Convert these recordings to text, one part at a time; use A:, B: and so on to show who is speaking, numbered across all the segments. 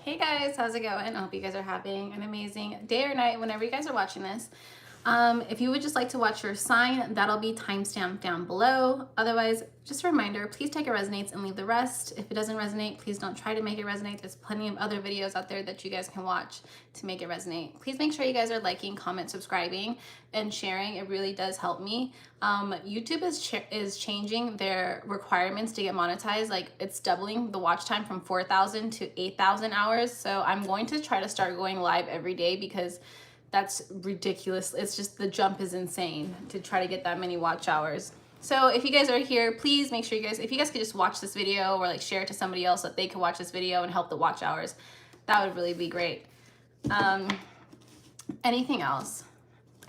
A: Hey guys, how's it going? I hope you guys are having an amazing day or night whenever you guys are watching this. If you would just like to watch your sign, that'll be timestamped down below. Otherwise, just a reminder, please take it resonates and leave the rest. If it doesn't resonate, please don't try to make it resonate. There's plenty of other videos out there that you guys can watch to make it resonate. Please make sure you guys are liking, comment, subscribing, and sharing. It really does help me. YouTube is changing their requirements to get monetized. Like, it's doubling the watch time from 4,000 to 8,000 hours. So I'm going to try to start going live every day because that's ridiculous. It's just, the jump is insane to try to get that many watch hours. So if you guys are here, please make sure if you guys could just watch this video or like share it to somebody else so that they could watch this video and help the watch hours, that would really be great. Anything else?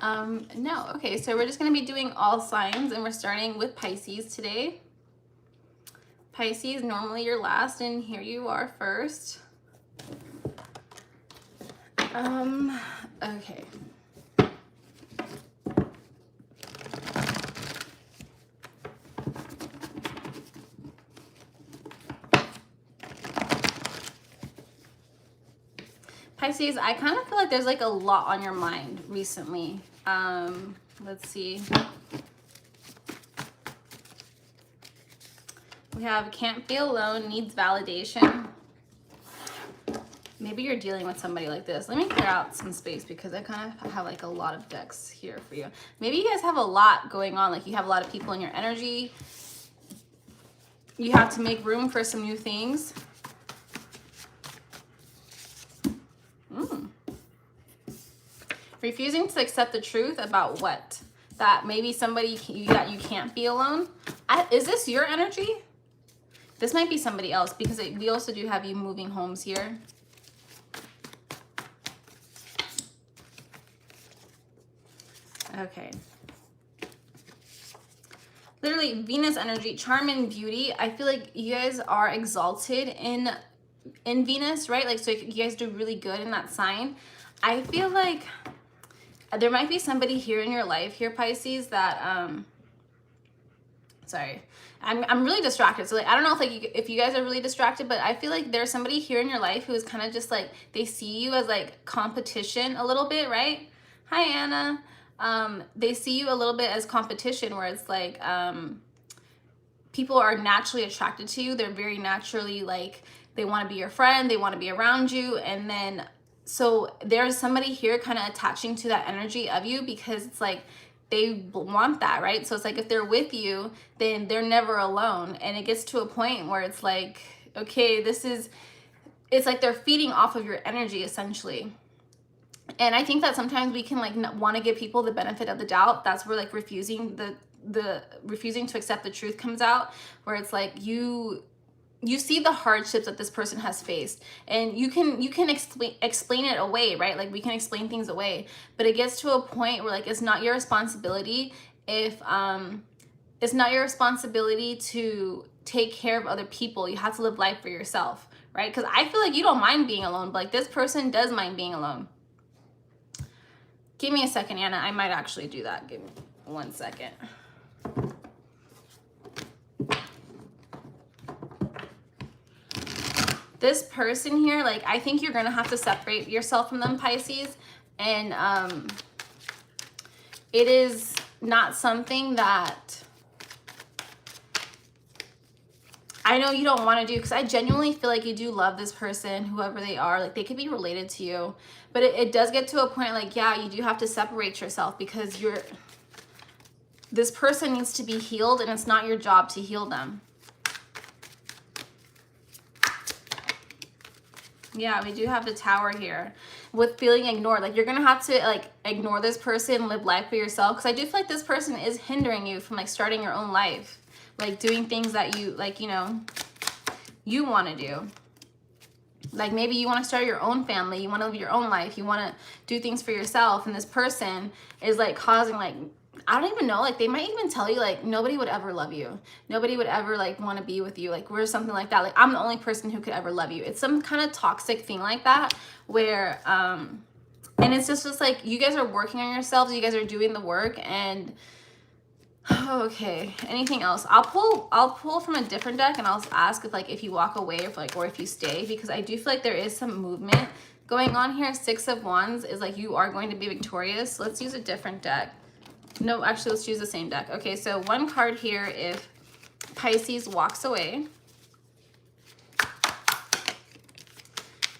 A: No. Okay, so we're just going to be doing all signs, and we're starting with Pisces today. Pisces, normally you're last, and here you are first. Okay. Pisces, I kind of feel like there's like a lot on your mind recently. Let's see. We have can't be alone, needs validation. Maybe you're dealing with somebody like this. Let me clear out some space because I kind of have like a lot of decks here for you. Maybe you guys have a lot going on. Like, you have a lot of people in your energy. You have to make room for some new things. Refusing to accept the truth about what? That maybe somebody that you can't be alone. Is this your energy? This might be somebody else because we also do have you moving homes here. Okay. Literally, Venus energy, charm and beauty. I feel like you guys are exalted in Venus, right? Like, so you guys do really good in that sign. I feel like there might be somebody here in your life here, Pisces, that sorry, I'm really distracted. So like, I don't know if you guys are really distracted, but I feel like there's somebody here in your life who is kind of just like, they see you as like competition a little bit, right? Hi, Anna. They see you a little bit as competition, where it's like people are naturally attracted to you. They're very naturally like, they want to be your friend, they want to be around you, and then so there's somebody here kind of attaching to that energy of you because it's like they want that, right? So it's like if they're with you, then they're never alone. And it gets to a point where it's like, okay, it's like they're feeding off of your energy essentially. And I think that sometimes we can like want to give people the benefit of the doubt. That's where like refusing to accept the truth comes out, where it's like you see the hardships that this person has faced, and you can explain it away, right? Like, we can explain things away, but it gets to a point where like it's not your responsibility it's not your responsibility to take care of other people. You have to live life for yourself, right? Because I feel like you don't mind being alone, but like this person does mind being alone. Give me a second, Anna. I might actually do that. Give me 1 second. This person here, like, I think you're gonna have to separate yourself from them, Pisces, and it is not something that I know you don't want to do, because I genuinely feel like you do love this person, whoever they are. Like, they could be related to you, but it does get to a point like, yeah, you do have to separate yourself because this person needs to be healed, and it's not your job to heal them. Yeah, we do have the Tower here with feeling ignored. Like, you're going to have to like ignore this person, live life for yourself. Because I do feel like this person is hindering you from like starting your own life. Like doing things that you like, you know, you want to do. Like, maybe you want to start your own family. You want to live your own life. You want to do things for yourself. And this person is like causing like, I don't even know, like they might even tell you like nobody would ever love you. Nobody would ever like want to be with you. Like, we're something like that. Like, I'm the only person who could ever love you. It's some kind of toxic thing like that where, and it's just like you guys are working on yourselves. You guys are doing the work, and Okay, anything else? I'll pull from a different deck, and I'll ask if like if you walk away, if like, or if you stay, because I do feel like there is some movement going on here. 6 of Wands is like you are going to be victorious. Let's use a different deck. No, actually, let's use the same deck. Okay, so one card here if Pisces walks away.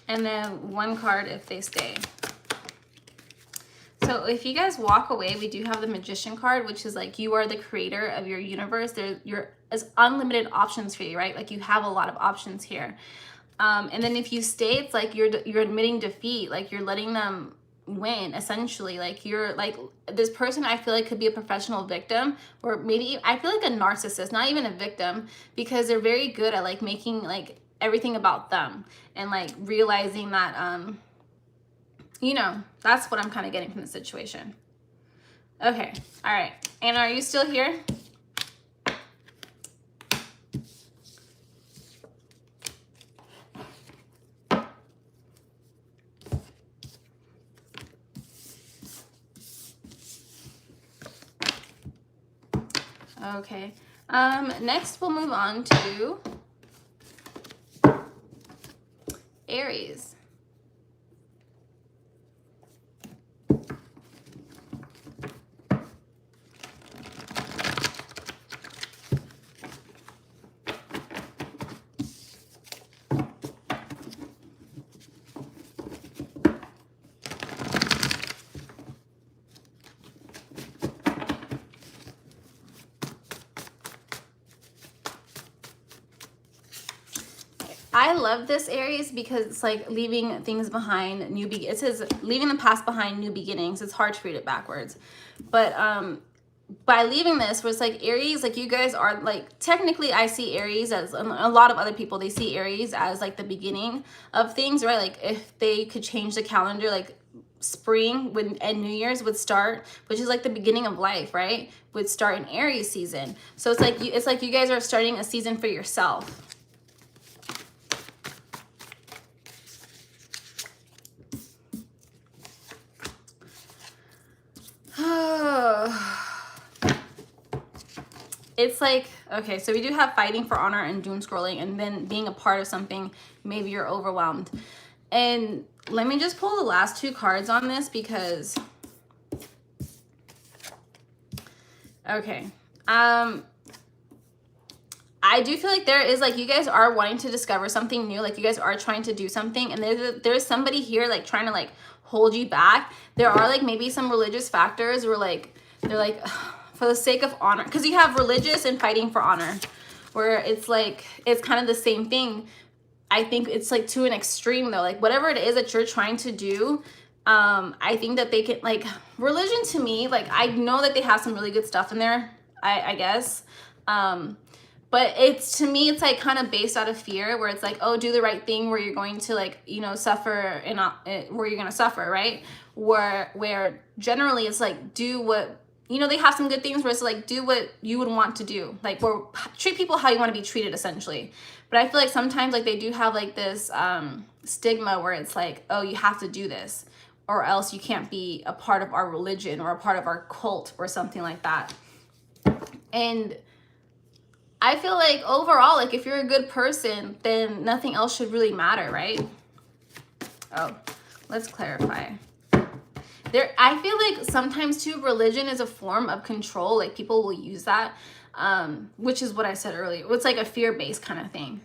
A: And then one card if they stay. So if you guys walk away, we do have the Magician card, which is like you are the creator of your universe. There's unlimited options for you, right? Like you have a lot of options here. And then if you stay, it's like you're admitting defeat, like you're letting them win, essentially. Like you're like, this person I feel like could be a professional victim, or maybe I feel like a narcissist, not even a victim, because they're very good at like making like everything about them and like realizing that you know, that's what I'm kind of getting from the situation. Okay, all right. Anna, are you still here? Okay. Next we'll move on to Aries. I love this Aries because it's like leaving things behind, it says leaving the past behind, new beginnings. It's hard to read it backwards. But by leaving this, where it's like Aries, like you guys are like, technically I see Aries as, a lot of other people, they see Aries as like the beginning of things, right? Like if they could change the calendar, like spring and New Year's would start, which is like the beginning of life, right? Would start in Aries season. So it's like you guys are starting a season for yourself. It's like, okay, so we do have fighting for honor and doom scrolling, and then being a part of something, maybe you're overwhelmed. And let me just pull the last two cards on this because, okay. I do feel like there is like, you guys are wanting to discover something new. Like you guys are trying to do something, and there's somebody here like trying to like hold you back. There are like maybe some religious factors where like, they're like, for the sake of honor, because you have religious and fighting for honor, where it's like, it's kind of the same thing. I think it's like to an extreme though, like whatever it is that you're trying to do, I think that they can, like, religion to me, like I know that they have some really good stuff in there, I guess, but it's, to me, it's like kind of based out of fear, where it's like, oh, do the right thing, where you're going to like, you know, suffer, and where you're gonna suffer, right? Where generally it's like, do what, you know, they have some good things where it's like, do what you would want to do, like, or treat people how you want to be treated, essentially. But I feel like sometimes like they do have like this stigma where it's like, oh, you have to do this, or else you can't be a part of our religion or a part of our cult or something like that. And I feel like overall, like if you're a good person, then nothing else should really matter, right? Oh, let's clarify. I feel like sometimes too, religion is a form of control. Like people will use that, which is what I said earlier. It's like a fear-based kind of thing.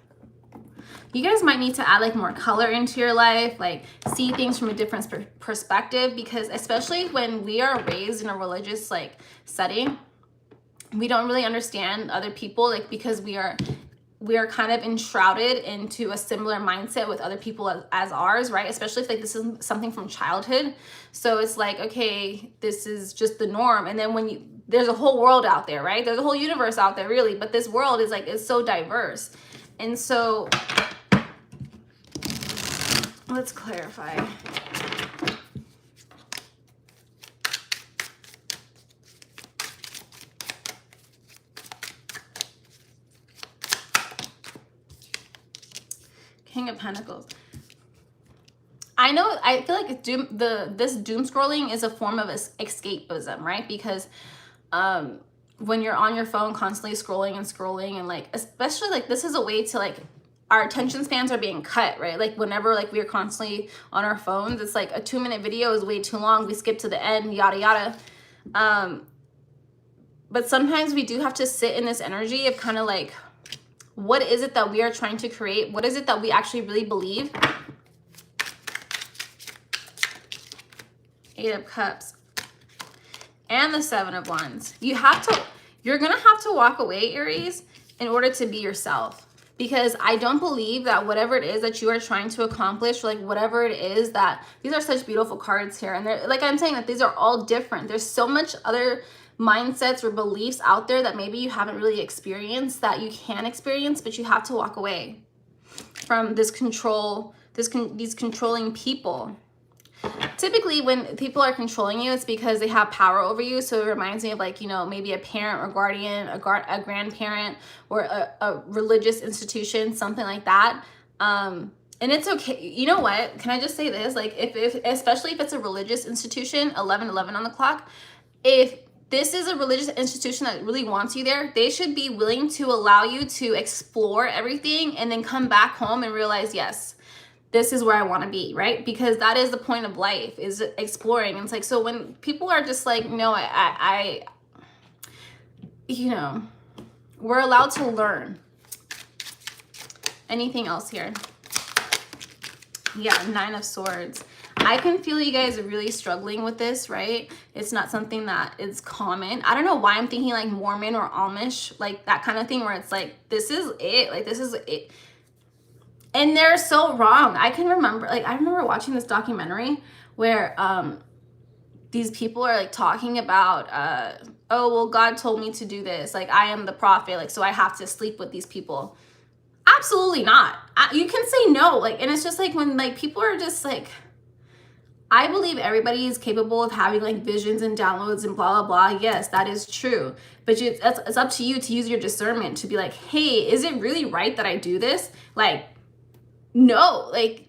A: You guys might need to add like more color into your life, like see things from a different perspective, because especially when we are raised in a religious like setting, we don't really understand other people, like because we are kind of enshrouded into a similar mindset with other people as ours, right? Especially if like this is something from childhood. So it's like, okay, this is just the norm. And then there's a whole world out there, right? There's a whole universe out there, really. But this world is like, it's so diverse. And so let's clarify. King of Pentacles. I feel like this doom scrolling is a form of escapism, right? Because when you're on your phone constantly scrolling and scrolling, and like, especially like this is a way to like, our attention spans are being cut, right? Like whenever like we're constantly on our phones, it's like a 2-minute video is way too long. We skip to the end, yada, yada. But sometimes we do have to sit in this energy of kind of like, what is it that we are trying to create? What is it that we actually really believe? 8 of Cups and the 7 of Wands. You're gonna have to walk away, Aries, in order to be yourself. Because I don't believe that whatever it is that you are trying to accomplish, like whatever it is that, these are such beautiful cards here. And they're, like I'm saying, that these are all different. There's so much other mindsets or beliefs out there that maybe you haven't really experienced that you can experience, but you have to walk away from this control, these controlling people. Typically when people are controlling you, it's because they have power over you. So it reminds me of like, you know, maybe a parent or guardian, a grandparent, or a religious institution, something like that. And it's okay. You know what? Can I just say this? Like if especially if it's a religious institution, 11:11 on the clock, if this is a religious institution that really wants you there, they should be willing to allow you to explore everything and then come back home and realize, yes, this is where I want to be, right? Because that is the point of life, is exploring. And it's like, so when people are just like, no, you know, we're allowed to learn. Anything else here? Yeah, 9 of Swords. I can feel you guys are really struggling with this, right? It's not something that is common. I don't know why I'm thinking like Mormon or Amish, like that kind of thing, where it's like, this is it, like this is it. And they're so wrong. I remember watching this documentary where these people are like talking about, oh, well, God told me to do this. Like, I am the prophet. Like, so I have to sleep with these people. Absolutely not. You can say no. Like, and it's just like when like people are just like, I believe everybody is capable of having like visions and downloads and blah, blah, blah. Yes, that is true. But it's up to you to use your discernment to be like, hey, is it really right that I do this? Like, no, like,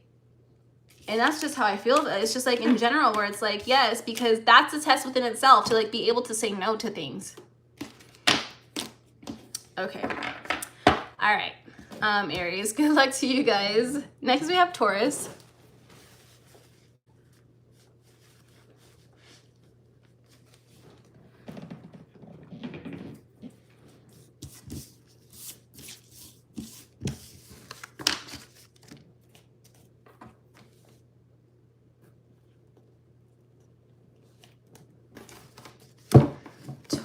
A: and that's just how I feel. It's just like in general where it's like, yes, because that's a test within itself to like be able to say no to things. Okay. All right. Aries, good luck to you guys. Next we have Taurus.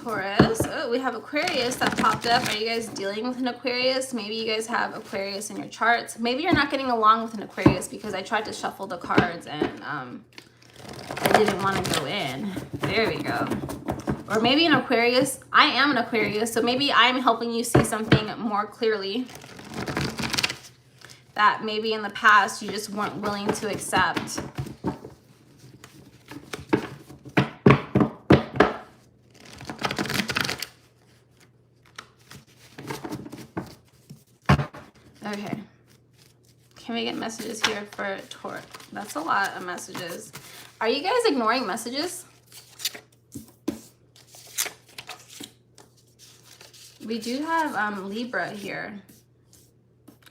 A: Taurus. Oh, we have Aquarius that popped up. Are you guys dealing with an Aquarius? Maybe you guys have Aquarius in your charts. Maybe you're not getting along with an Aquarius because I tried to shuffle the cards and I didn't want to go in. There we go. Or maybe an Aquarius. I am an Aquarius, so maybe I'm helping you see something more clearly that maybe in the past you just weren't willing to accept. Okay, can we get messages here for Taurus? That's a lot of messages. Are you guys ignoring messages? We do have Libra here.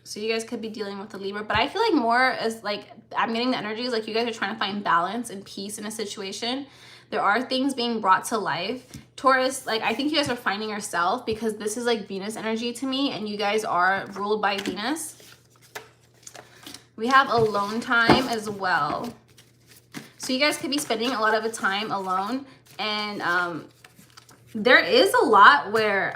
A: So you guys could be dealing with the Libra, but I feel like more as like, I'm getting the energies like you guys are trying to find balance and peace in a situation. There are things being brought to life. Taurus, like I think you guys are finding yourself because this is like Venus energy to me and you guys are ruled by Venus. We have alone time as well. So you guys could be spending a lot of the time alone and there is a lot where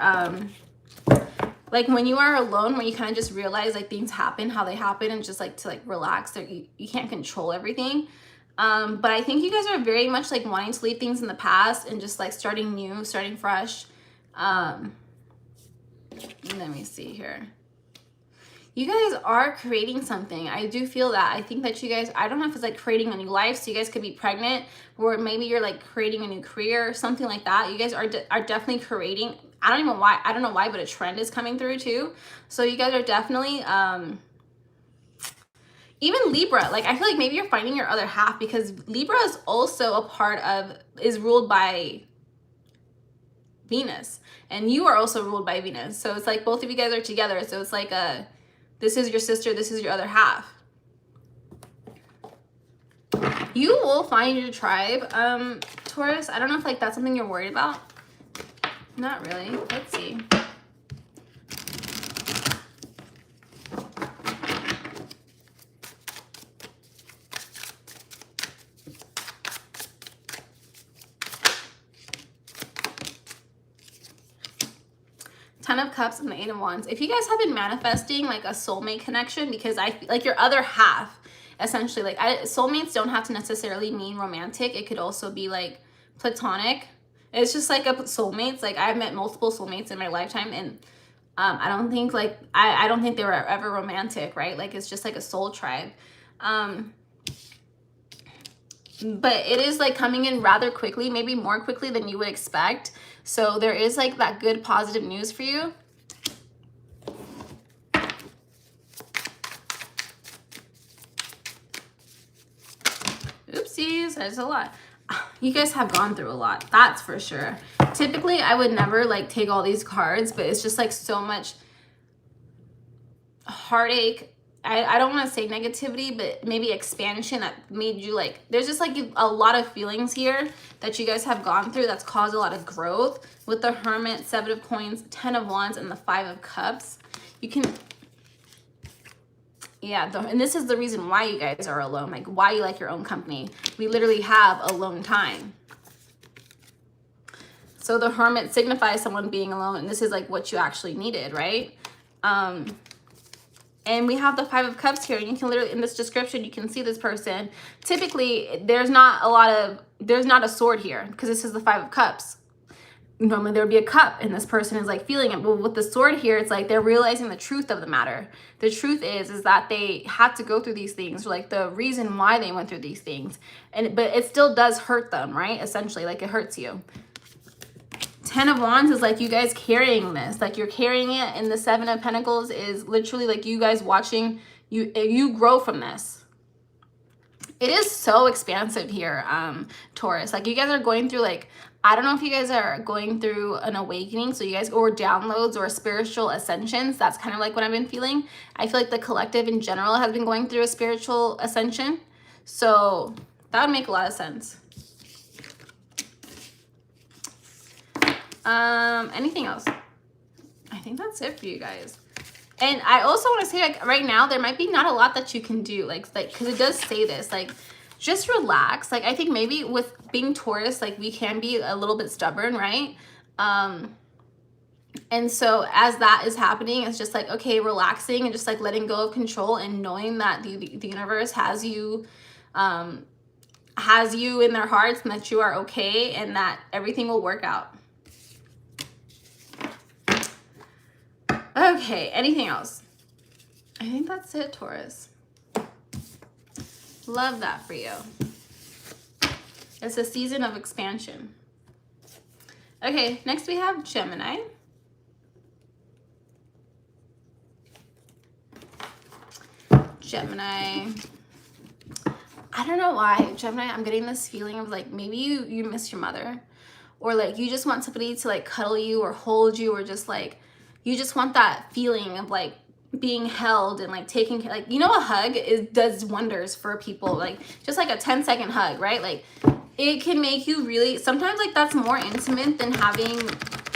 A: like when you are alone, where you kind of just realize like things happen, how they happen, and just like to like relax. You can't control everything. But I think you guys are very much like wanting to leave things in the past and just like starting new, starting fresh. Let me see here. You guys are creating something. I do feel that. I think that you guys, I don't know if it's like creating a new life. So you guys could be pregnant, or maybe you're like creating a new career or something like that. You guys are definitely creating. I don't know why, but a trend is coming through too. So you guys are definitely, even Libra, like I feel like maybe you're finding your other half because Libra is also a part of, is ruled by Venus, and you are also ruled by Venus. So it's like both of you guys are together. So it's like this is your sister, this is your other half. You will find your tribe, Taurus. I don't know if like that's something you're worried about. Not really. Let's see. Ten of Cups and the Eight of Wands. If you guys have been manifesting like a soulmate connection, because I like your other half, essentially, like soulmates don't have to necessarily mean romantic. It could also be like platonic. It's just like a soulmates. Like I've met multiple soulmates in my lifetime, and I don't think like I don't think they were ever romantic, right? Like it's just like a soul tribe. But it is like coming in rather quickly, maybe more quickly than you would expect. So there is like that good positive news for you. Oopsies, there's a lot. You guys have gone through a lot, that's for sure. Typically, I would never like take all these cards, but it's just like so much heartache. I don't want to say negativity, but maybe expansion that made you like, there's just like a lot of feelings here that you guys have gone through that's caused a lot of growth with the Hermit, Seven of Coins, 10 of Wands, and the 5 of Cups. You can, yeah, and this is the reason why you guys are alone, like why you like your own company. We literally have alone time. So the Hermit signifies someone being alone, and this is like what you actually needed, right? And we have the 5 of Cups here, and you can literally, in this description, you can see this person. Typically, there's not a sword here, because this is the 5 of Cups. Normally, there would be a cup, and this person is like feeling it. But with the sword here, it's like they're realizing the truth of the matter. The truth is that they had to go through these things, or like the reason why they went through these things. But it still does hurt them, right? Essentially, like it hurts you. 10 of Wands is like you guys carrying this, like you're carrying it, and the 7 of Pentacles is literally like you guys watching you grow from this. It is so expansive here, Taurus. Like you guys are going through like, I don't know if you guys are going through an awakening, so you guys, or downloads or spiritual ascensions. That's kind of like what I've been feeling. I feel like the collective in general has been going through a spiritual ascension, so that would make a lot of sense. Anything else? I think that's it for you guys. And I also want to say, like, right now there might be not a lot that you can do, like because it does say this, like, just relax. Like I think maybe with being Taurus, like we can be a little bit stubborn, right? And so as that is happening, it's just like, okay, relaxing and just like letting go of control and knowing that the universe has you in their hearts, and that you are okay, and that everything will work out. Okay, anything else? I think that's it, Taurus. Love that for you. It's a season of expansion. Okay, next we have Gemini. Gemini. I don't know why, Gemini, I'm getting this feeling of like maybe you miss your mother, or like you just want somebody to like cuddle you or hold you, or just like you just want that feeling of like being held and like taking care. Like, you know, a hug does wonders for people. Like just like a 10-second hug, right? Like it can make you really, sometimes like that's more intimate than having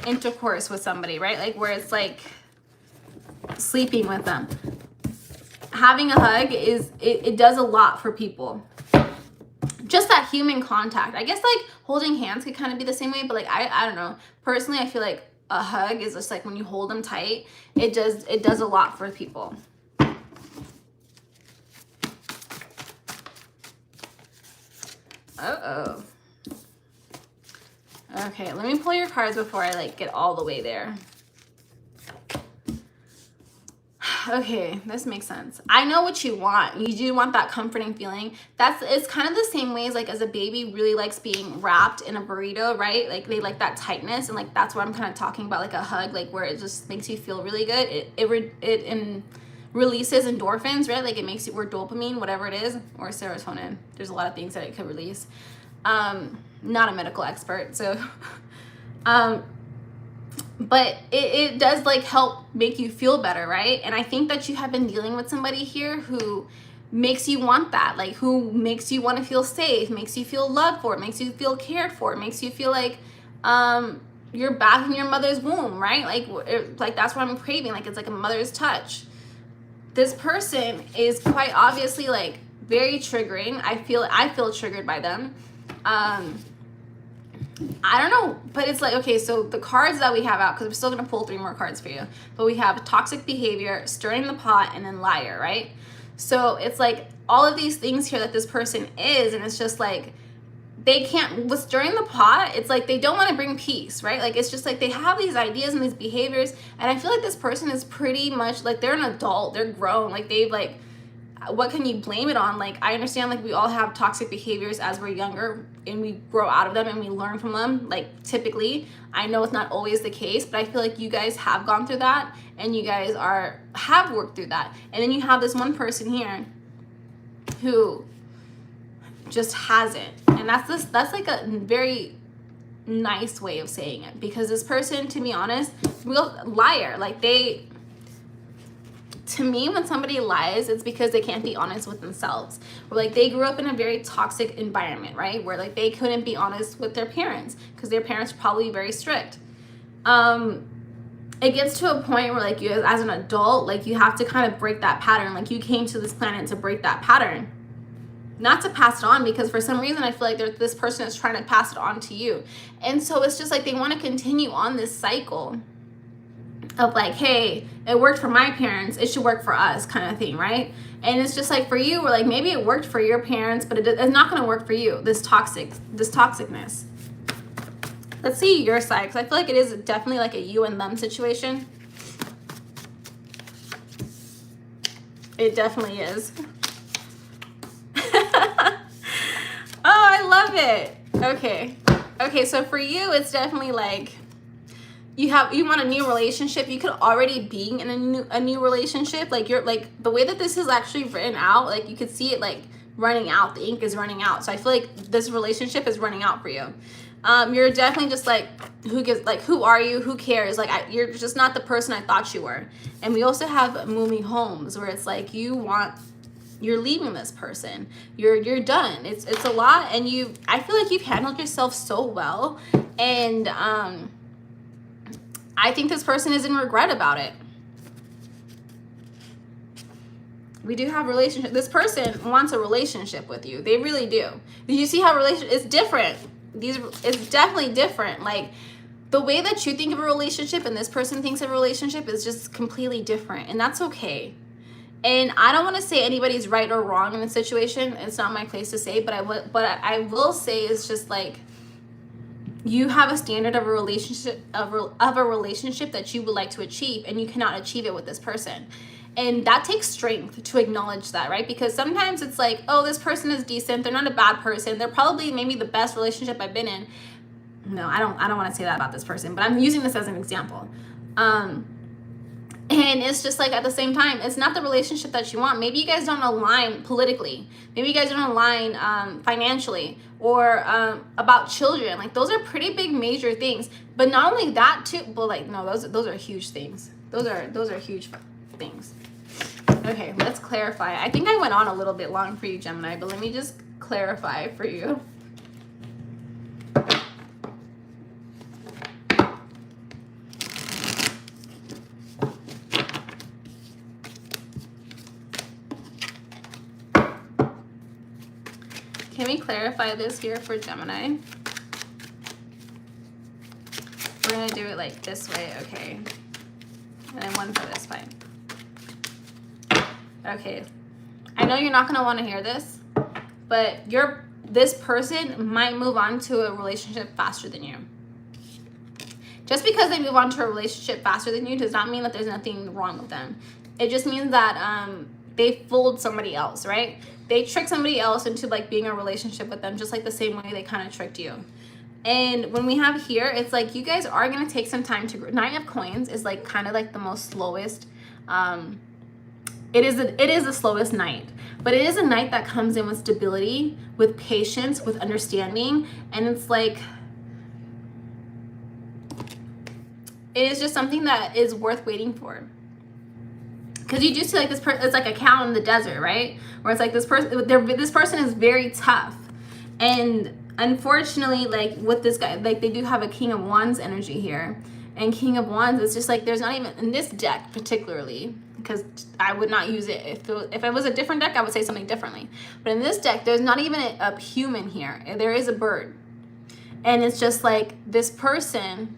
A: intercourse with somebody, right? Like where it's like sleeping with them. Having a hug it does a lot for people. Just that human contact. I guess like holding hands could kind of be the same way, but like I don't know. Personally, I feel like a hug is just like when you hold them tight, it does a lot for people. Uh-oh. Okay, let me pull your cards before I like get all the way there. Okay, this makes sense. I know what you want. You do want that comforting feeling. It's kind of the same way as like as a baby really likes being wrapped in a burrito, right? Like they like that tightness, and like that's what I'm kind of talking about, like a hug, like where it just makes you feel really good. It releases endorphins, right? Like it makes you, or dopamine, whatever it is, or serotonin. There's a lot of things that it could release. Not a medical expert, so but it does like help make you feel better, right? And I think that you have been dealing with somebody here who makes you want that, like who makes you want to feel safe, makes you feel loved for, makes you feel cared for, makes you feel like you're back in your mother's womb, right? Like that's what I'm craving. Like it's like a mother's touch. This person is quite obviously like very triggering. I feel triggered by them. I don't know, but it's like, okay, so the cards that we have out, because we're still going to pull 3 more cards for you, but we have toxic behavior, stirring the pot, and then liar, right? So it's like all of these things here that this person is, and it's just like they can't, with stirring the pot, it's like they don't want to bring peace, right? Like it's just like they have these ideas and these behaviors, and I feel like this person is pretty much like they're an adult, they're grown, like they've like, what can you blame it on? Like I understand like we all have toxic behaviors as we're younger and we grow out of them and we learn from them, like typically. I know it's not always the case, but I feel like you guys have gone through that and you guys have worked through that. And then you have this one person here who just hasn't, and that's like a very nice way of saying it, because this person, to be honest, real liar. Like to me, when somebody lies, it's because they can't be honest with themselves. Or like they grew up in a very toxic environment, right? Where like they couldn't be honest with their parents because their parents were probably very strict. It gets to a point where like you as an adult, like you have to kind of break that pattern. Like you came to this planet to break that pattern, not to pass it on, because for some reason I feel like this person is trying to pass it on to you. And so it's just like they want to continue on this cycle of like, hey, it worked for my parents, it should work for us, kind of thing, right? And it's just like for you, we're like, maybe it worked for your parents, but it's not going to work for you, this toxicness. Let's see your side, because I feel like it is definitely like a you and them situation. It definitely is. Oh, I love it. Okay, so for you, it's definitely like you want a new relationship. You could already be in a new relationship. Like you're like, the way that this is actually written out, like you could see it like running out. The ink is running out. So I feel like this relationship is running out for you. You're definitely just like, who are you? Who cares? Like you're just not the person I thought you were. And we also have moving homes, where it's like you're leaving this person. You're done. It's a lot, and I feel like you've handled yourself so well, and I think this person is in regret about it. We do have relationship. This person wants a relationship with you. They really do. You see how it's different. It's definitely different. Like the way that you think of a relationship and this person thinks of a relationship is just completely different, and that's okay. And I don't want to say anybody's right or wrong in the situation. It's not my place to say, but I will say it's just like, you have a standard of a relationship that you would like to achieve, and you cannot achieve it with this person. And that takes strength to acknowledge that, right? Because sometimes it's like, oh, this person is decent, they're not a bad person, they're probably maybe the best relationship I've been in. No, I don't want to say that about this person, but I'm using this as an example. And it's just like, at the same time, it's not the relationship that you want. Maybe you guys don't align politically. Maybe you guys don't align financially, or about children. Like those are pretty big major things. But not only that too, but like, no, those are huge things. Those are huge things. Okay, let's clarify. I think I went on a little bit long for you, Gemini, but let me just clarify for you. Can we clarify this here for Gemini? We're gonna do it like this way, okay? And then one for this, fine. Okay, I know you're not gonna wanna hear this, but this person might move on to a relationship faster than you. Just because they move on to a relationship faster than you does not mean that there's nothing wrong with them. It just means that they fooled somebody else, right? They tricked somebody else into like being in a relationship with them, just like the same way they kind of tricked you. And when we have here, it's like you guys are going to take some time to grow. Nine of Coins is like kind of like the most slowest. It is the slowest night, but it is a night that comes in with stability, with patience, with understanding. And it's like, it is just something that is worth waiting for. Because you do see like this person, it's like a cow in the desert, right? Where it's like this person is very tough. And unfortunately, like with this guy, like they do have a King of Wands energy here. And King of Wands, it's just like there's not even, in this deck particularly, because I would not use it. If it was a different deck, I would say something differently. But in this deck, there's not even a human here. There is a bird. And it's just like this person,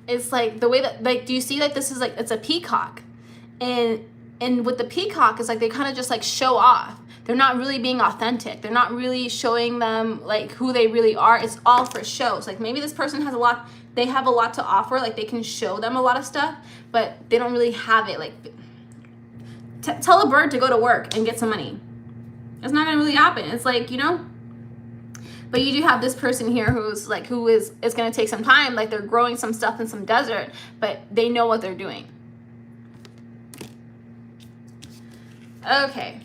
A: it's like the way that, like, do you see like this is like, it's a peacock. And with the peacock, it's like they kind of just like show off. They're not really being authentic. They're not really showing them like who they really are. It's all for show. So like maybe this person has a lot, they have a lot to offer. Like they can show them a lot of stuff, but they don't really have it. Like tell a bird to go to work and get some money. It's not gonna really happen. It's like, you know, but you do have this person here who's like, it's gonna take some time. Like they're growing some stuff in some desert, but they know what they're doing. Okay.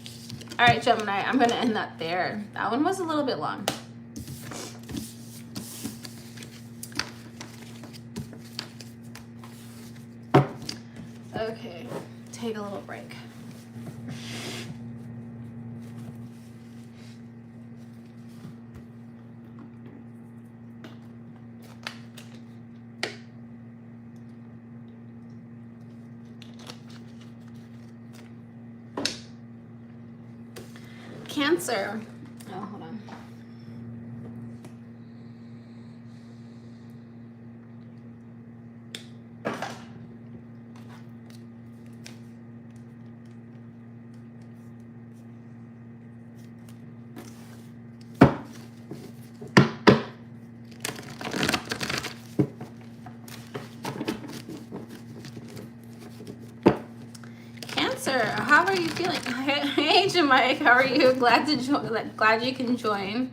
A: All right, Gemini, I'm going to end that there. That one was a little bit long. Okay, take a little break. Cancer. Oh, hold on. How are you feeling? Hey, Jamaica, how are you? Glad to join. Glad you can join.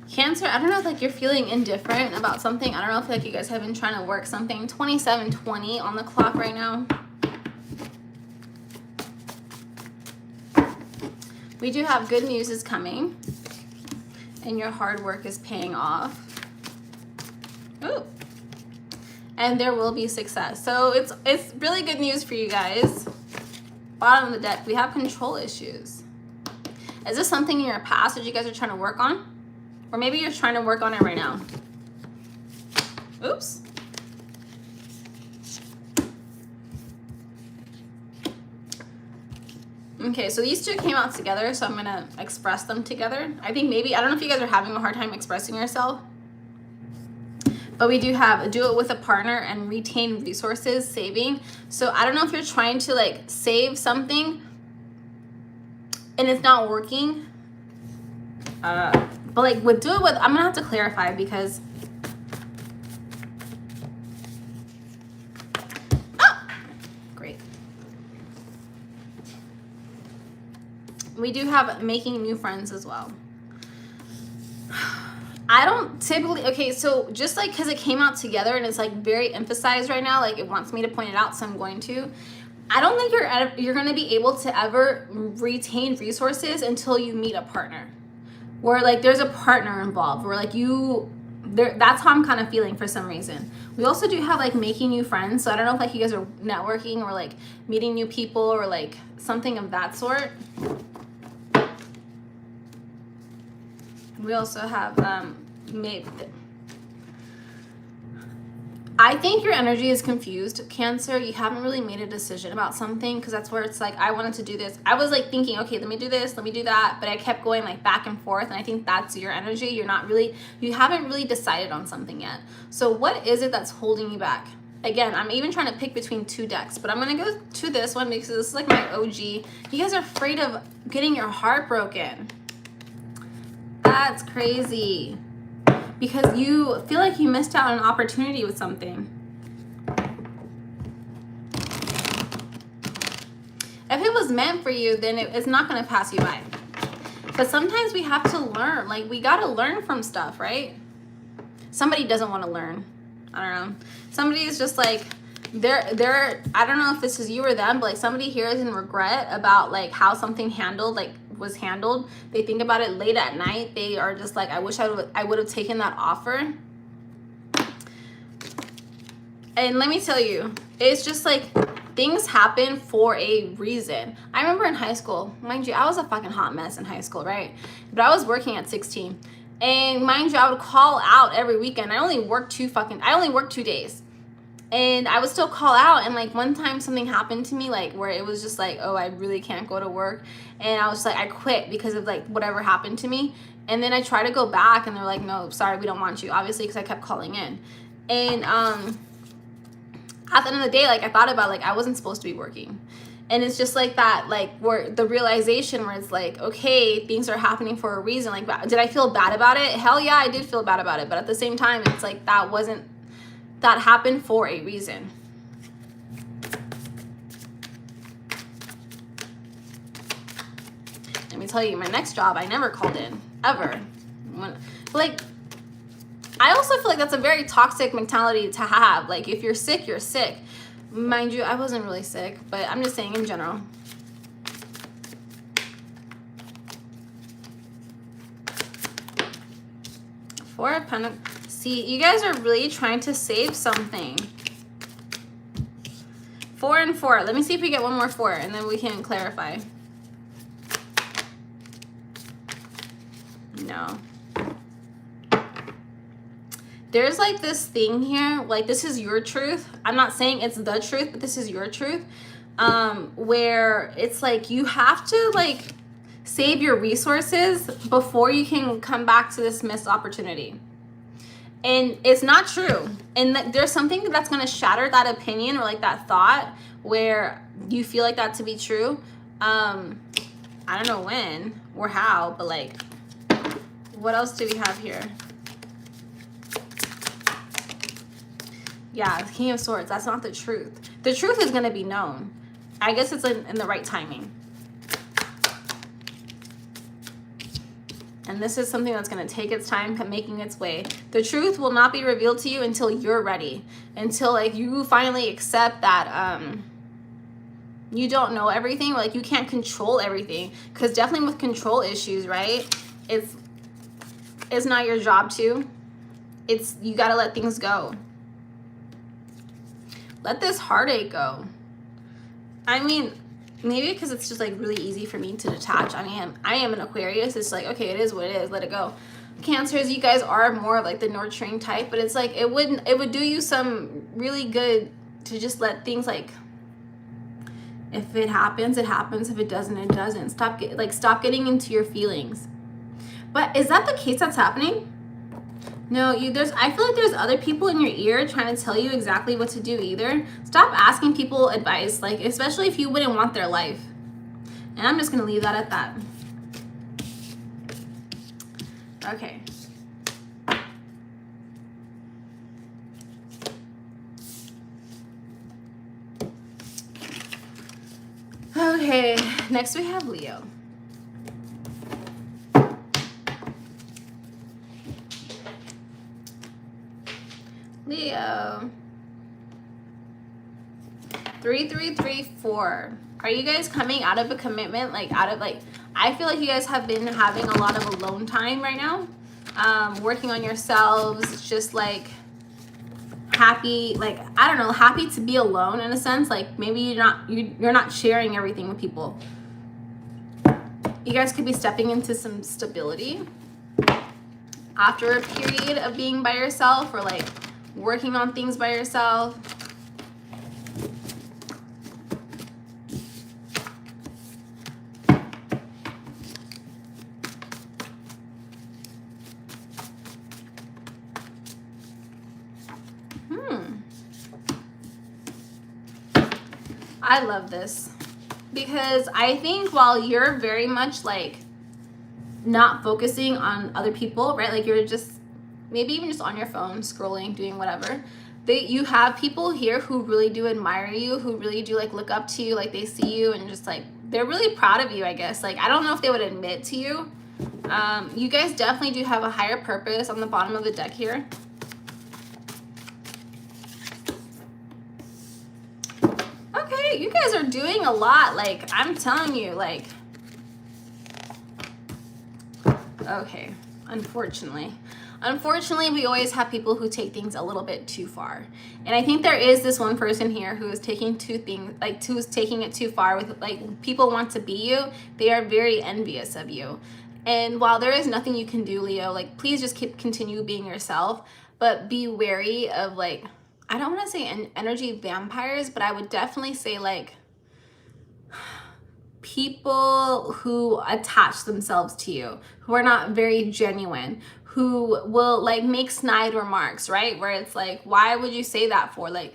A: Cancer, I don't know if like you're feeling indifferent about something. I don't know if like you guys have been trying to work something. 27:20 on the clock right now. We do have good news is coming, and your hard work is paying off. Ooh. And there will be success. So it's really good news for you guys. Bottom of the deck, we have control issues. Is this something in your past that you guys are trying to work on? Or maybe you're trying to work on it right now. Oops. Okay, so these two came out together, so I'm gonna express them together. I think maybe, I don't know if you guys are having a hard time expressing yourself. But we do have do it with a partner and retain resources, saving. So I don't know if you're trying to like save something and it's not working. But like with do it with, I'm gonna have to clarify because great. We do have making new friends as well. I don't typically, okay, so just like because it came out together and it's like very emphasized right now, like it wants me to point it out, so I'm going to. I don't think you're going to be able to ever retain resources until you meet a partner. Where like there's a partner involved, where like that's how I'm kind of feeling for some reason. We also do have like making new friends, so I don't know if like you guys are networking or like meeting new people or like something of that sort. We also have I think your energy is confused, Cancer. You haven't really made a decision about something, because that's where it's like, I wanted to do this. I was like thinking, okay, let me do this, let me do that, but I kept going like back and forth, and I think that's your energy. You haven't really decided on something yet. So what is it that's holding you back? Again, I'm even trying to pick between two decks, but I'm gonna go to this one because this is like my OG. You guys are afraid of getting your heart broken. That's crazy. Because you feel like you missed out on an opportunity with something. If it was meant for you, then it's not going to pass you by. But sometimes we have to learn. Like, we got to learn from stuff, right? Somebody doesn't want to learn. I don't know. Somebody is just like, I don't know if this is you or them, but like somebody here is in regret about like how something handled, like was handled. They think about it late at night. They are just like, I wish I would have taken that offer. And let me tell you, it's just like things happen for a reason. I remember in high school, mind you, I was a fucking hot mess in high school, right? But I was working at 16. And mind you, I would call out every weekend. I only worked 2 days. And I would still call out. And like one time something happened to me, like where it was just like, oh, I really can't go to work. And I was just like, I quit because of like whatever happened to me. And then I tried to go back and they're like, no, sorry, we don't want you. Obviously, because I kept calling in. And at the end of the day, like I thought about like I wasn't supposed to be working. And it's just like that, like where the realization where it's like, okay, things are happening for a reason. Like, did I feel bad about it? Hell yeah, I did feel bad about it. But at the same time, it's like that happened for a reason. Let me tell you, my next job, I never called in, ever. I also feel like that's a very toxic mentality to have. Like, if you're sick, you're sick. Mind you, I wasn't really sick, but I'm just saying in general. Four of Pentacles. See, you guys are really trying to save something. 4 and 4. Let me see if we get one more 4, and then we can clarify. No. There's like this thing here, like this is your truth. I'm not saying it's the truth, but this is your truth. Where it's like you have to like save your resources before you can come back to this missed opportunity. And it's not true. And there's something that's going to shatter that opinion or like that thought where you feel like that to be true. I don't know when or how, but like, what else do we have here? Yeah, the King of Swords. That's not the truth. The truth is going to be known. I guess it's in the right timing. And this is something that's going to take its time making its way. The truth will not be revealed to you until you're ready. Until like you finally accept that you don't know everything. Or, like you can't control everything. Because definitely with control issues, right? It's not your job to. You got to let things go. Let this heartache go. I mean, maybe because it's just like really easy for me to detach. I mean, I am an Aquarius. It's like, okay, it is what it is. Let it go. Cancers, you guys are more like the nurturing type, but it's like it would do you some really good to just let things like, if it happens, it happens. If it doesn't, it doesn't. Stop getting into your feelings. But is that the case that's happening? No, I feel like there's other people in your ear trying to tell you exactly what to do either. Stop asking people advice, like especially if you wouldn't want their life. And I'm just gonna leave that at that. Okay. Okay, next we have Leo. Leo. 3, 3, 3, 4. Are you guys coming out of a commitment? I feel like you guys have been having a lot of alone time right now. Working on yourselves, just like happy, like, I don't know, happy to be alone in a sense. Like maybe you're not sharing everything with people. You guys could be stepping into some stability after a period of being by yourself or like working on things by yourself. I love this because I think while you're very much like not focusing on other people, right? Like you're just maybe even just on your phone scrolling, doing whatever, you have people here who really do admire you, who really do like look up to you, like they see you and just like they're really proud of you, I guess. Like I don't know if they would admit to you. You guys definitely do have a higher purpose on the bottom of the deck here. Okay, you guys are doing a lot. Like I'm telling you, like Okay, unfortunately. Unfortunately, we always have people who take things a little bit too far. And I think there is this one person here who is taking who's taking it too far with, like, people want to be you. They are very envious of you. And while there is nothing you can do, Leo, like, please just continue being yourself, but be wary of, like, I don't want to say energy vampires, but I would definitely say, like, people who attach themselves to you, who are not very genuine, who will, like, make snide remarks, right? Where it's like, why would you say that for? Like,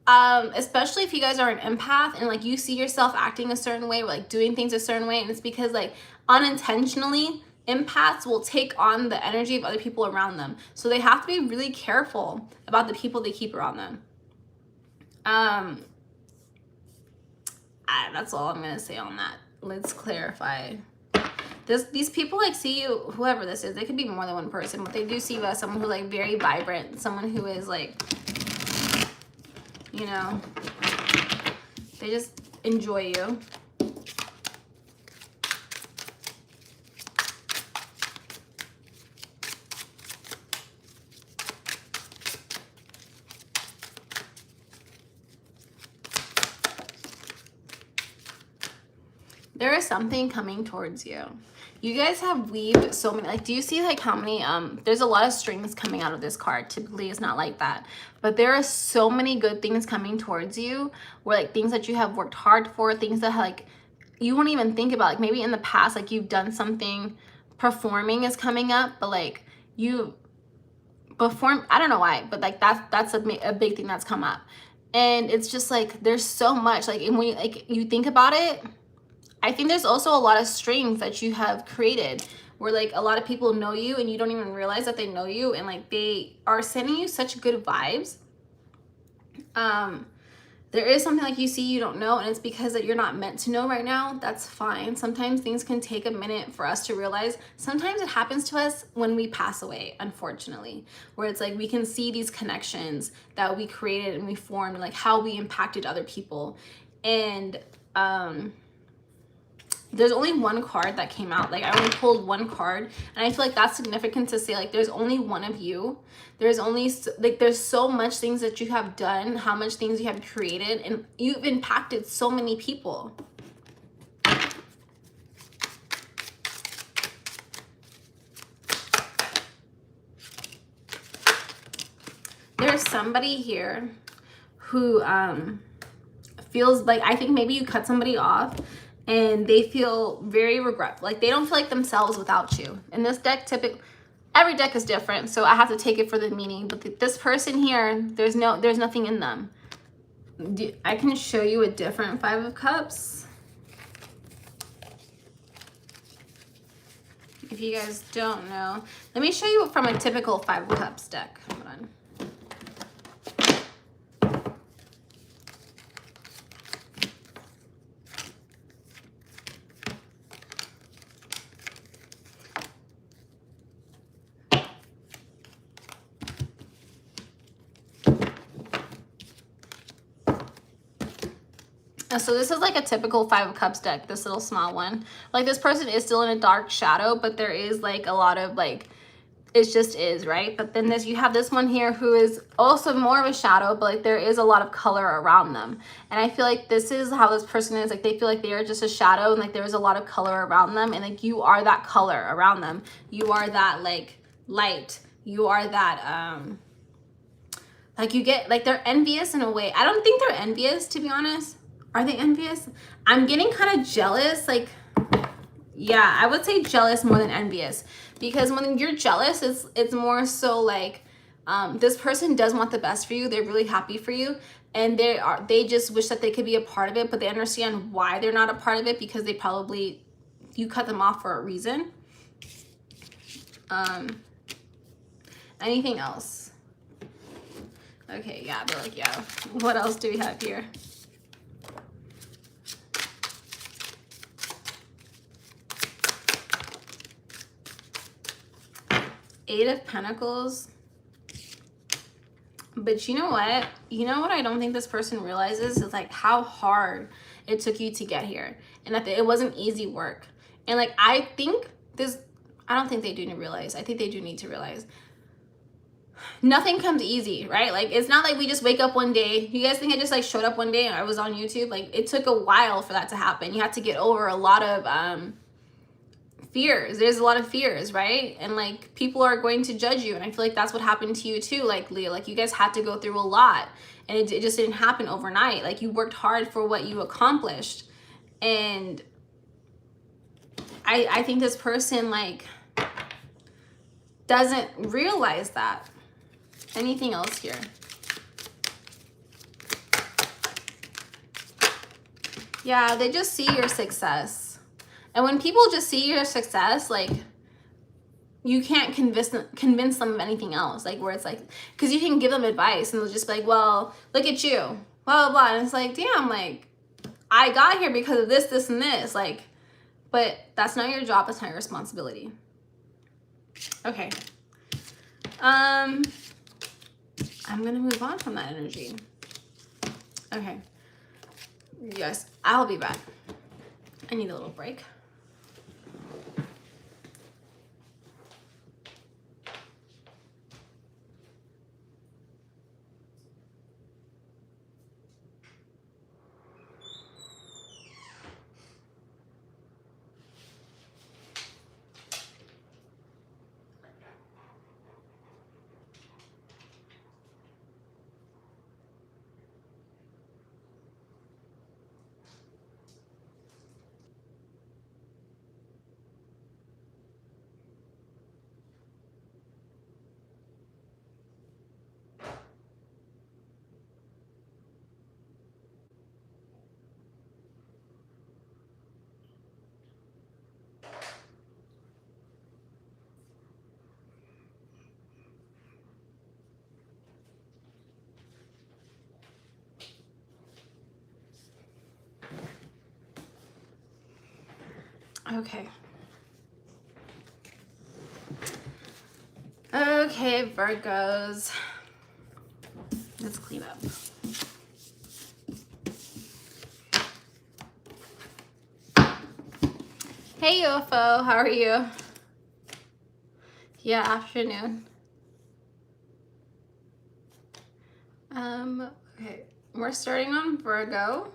A: especially if you guys are an empath and, like, you see yourself acting a certain way, or, like, doing things a certain way, and it's because, like, unintentionally, empaths will take on the energy of other people around them. So they have to be really careful about the people they keep around them. That's all I'm gonna say on that. Let's clarify. These people, like, see you, whoever this is, they could be more than one person, but they do see you as someone who's, like, very vibrant, someone who is, like, you know, they just enjoy you. There is something coming towards you. You guys have weaved so many, like, do you see, like, how many, there's a lot of strings coming out of this card. Typically it's not like that, but there are so many good things coming towards you, where, like, things that you have worked hard for, things that, like, you won't even think about, like, maybe in the past, like, you've done something, performing is coming up, but, like, you perform, I don't know why, but, like, that's a big thing that's come up. And it's just, like, there's so much, like, and when you think about it, I think there's also a lot of strings that you have created where, like, a lot of people know you and you don't even realize that they know you, and, like, they are sending you such good vibes. There is something, like, you see you don't know, and it's because that you're not meant to know right now. That's fine. Sometimes things can take a minute for us to realize. Sometimes it happens to us when we pass away, unfortunately, where it's like we can see these connections that we created and we formed, and, like, how we impacted other people. And there's only one card that came out. Like, I only pulled one card, and I feel like that's significant to say, like, there's only one of you. There's only, like, there's so much things that you have done, how much things you have created, and you've impacted so many people. There's somebody here who feels like, I think maybe you cut somebody off, and they feel very regretful. Like, they don't feel like themselves without you. In this deck, typically, every deck is different, so I have to take it for the meaning. But this person here, there's nothing in them. I can show you a different Five of Cups. If you guys don't know, let me show you from a typical Five of Cups deck. Hold on. So this is like a typical Five of Cups deck, this little small one. Like, this person is still in a dark shadow, but there is, like, a lot of, like, it just is, right? But then you have this one here who is also more of a shadow, but, like, there is a lot of color around them. And I feel like this is how this person is. Like, they feel like they are just a shadow, and, like, there is a lot of color around them, and, like, you are that color around them. You are that, like, light. You are that like, you get, like, they're envious in a way. I don't think they're envious, to be honest. Are they envious? I'm getting kind of jealous. Like, yeah, I would say jealous more than envious, because when you're jealous, it's more so like, this person does want the best for you. They're really happy for you, and they just wish that they could be a part of it, but they understand why they're not a part of it, because you cut them off for a reason. Anything else? Okay, yeah, they're like, yeah. What else do we have here? Eight of Pentacles. But you know what? You know what I don't think this person realizes is, like, how hard it took you to get here, and that it wasn't easy work. And, like, I think I don't think they do realize. I think they do need to realize. Nothing comes easy, right? Like, it's not like we just wake up one day. You guys think I just like showed up one day and I was on YouTube? Like, it took a while for that to happen. You have to get over a lot of fears. There's a lot of fears, right? And like, people are going to judge you, and I feel like that's what happened to you too, like Leo. Like, you guys had to go through a lot, and it just didn't happen overnight. Like, you worked hard for what you accomplished, and I think this person like doesn't realize that. Anything else here? Yeah, they just see your success. And when people just see your success, like, you can't convince them of anything else. Like, where it's like, because you can give them advice and they'll just be like, well, look at you, blah, blah, blah. And it's like, damn, like, I got here because of this, this, and this. Like, but that's not your job. That's not your responsibility. Okay. I'm going to move on from that energy. Okay. Yes, I'll be back. I need a little break. Okay. Okay, Virgos. Let's clean up. Hey, UFO, how are you? Yeah, afternoon. Okay, we're starting on Virgo.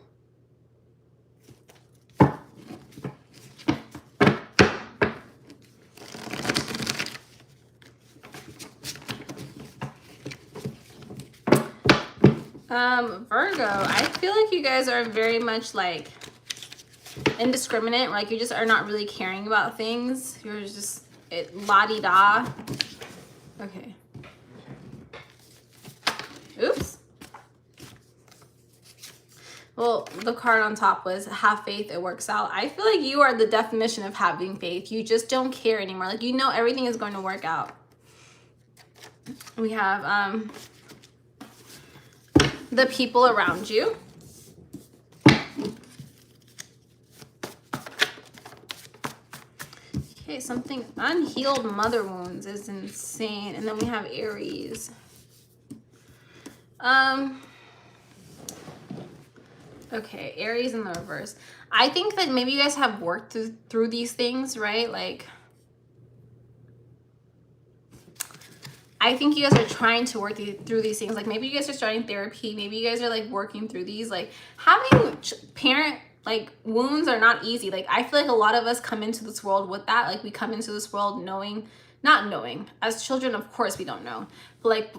A: Virgo, I feel like you guys are very much like indiscriminate. Like, you just are not really caring about things. You're just la-di-da. Okay. Oops. Well, the card on top was have faith, it works out. I feel like you are the definition of having faith. You just don't care anymore. Like, you know everything is going to work out. We have the people around you. Okay, something unhealed mother wounds is insane. And then we have Aries. Okay, Aries in the reverse. I think that maybe you guys have worked through these things, right? Like, I think you guys are trying to work through these things. Like, maybe you guys are starting therapy. Maybe you guys are like working through these. Like, having parent like wounds are not easy. Like, I feel like a lot of us come into this world with that. Like, we come into this world not knowing. As children, of course, we don't know. But like,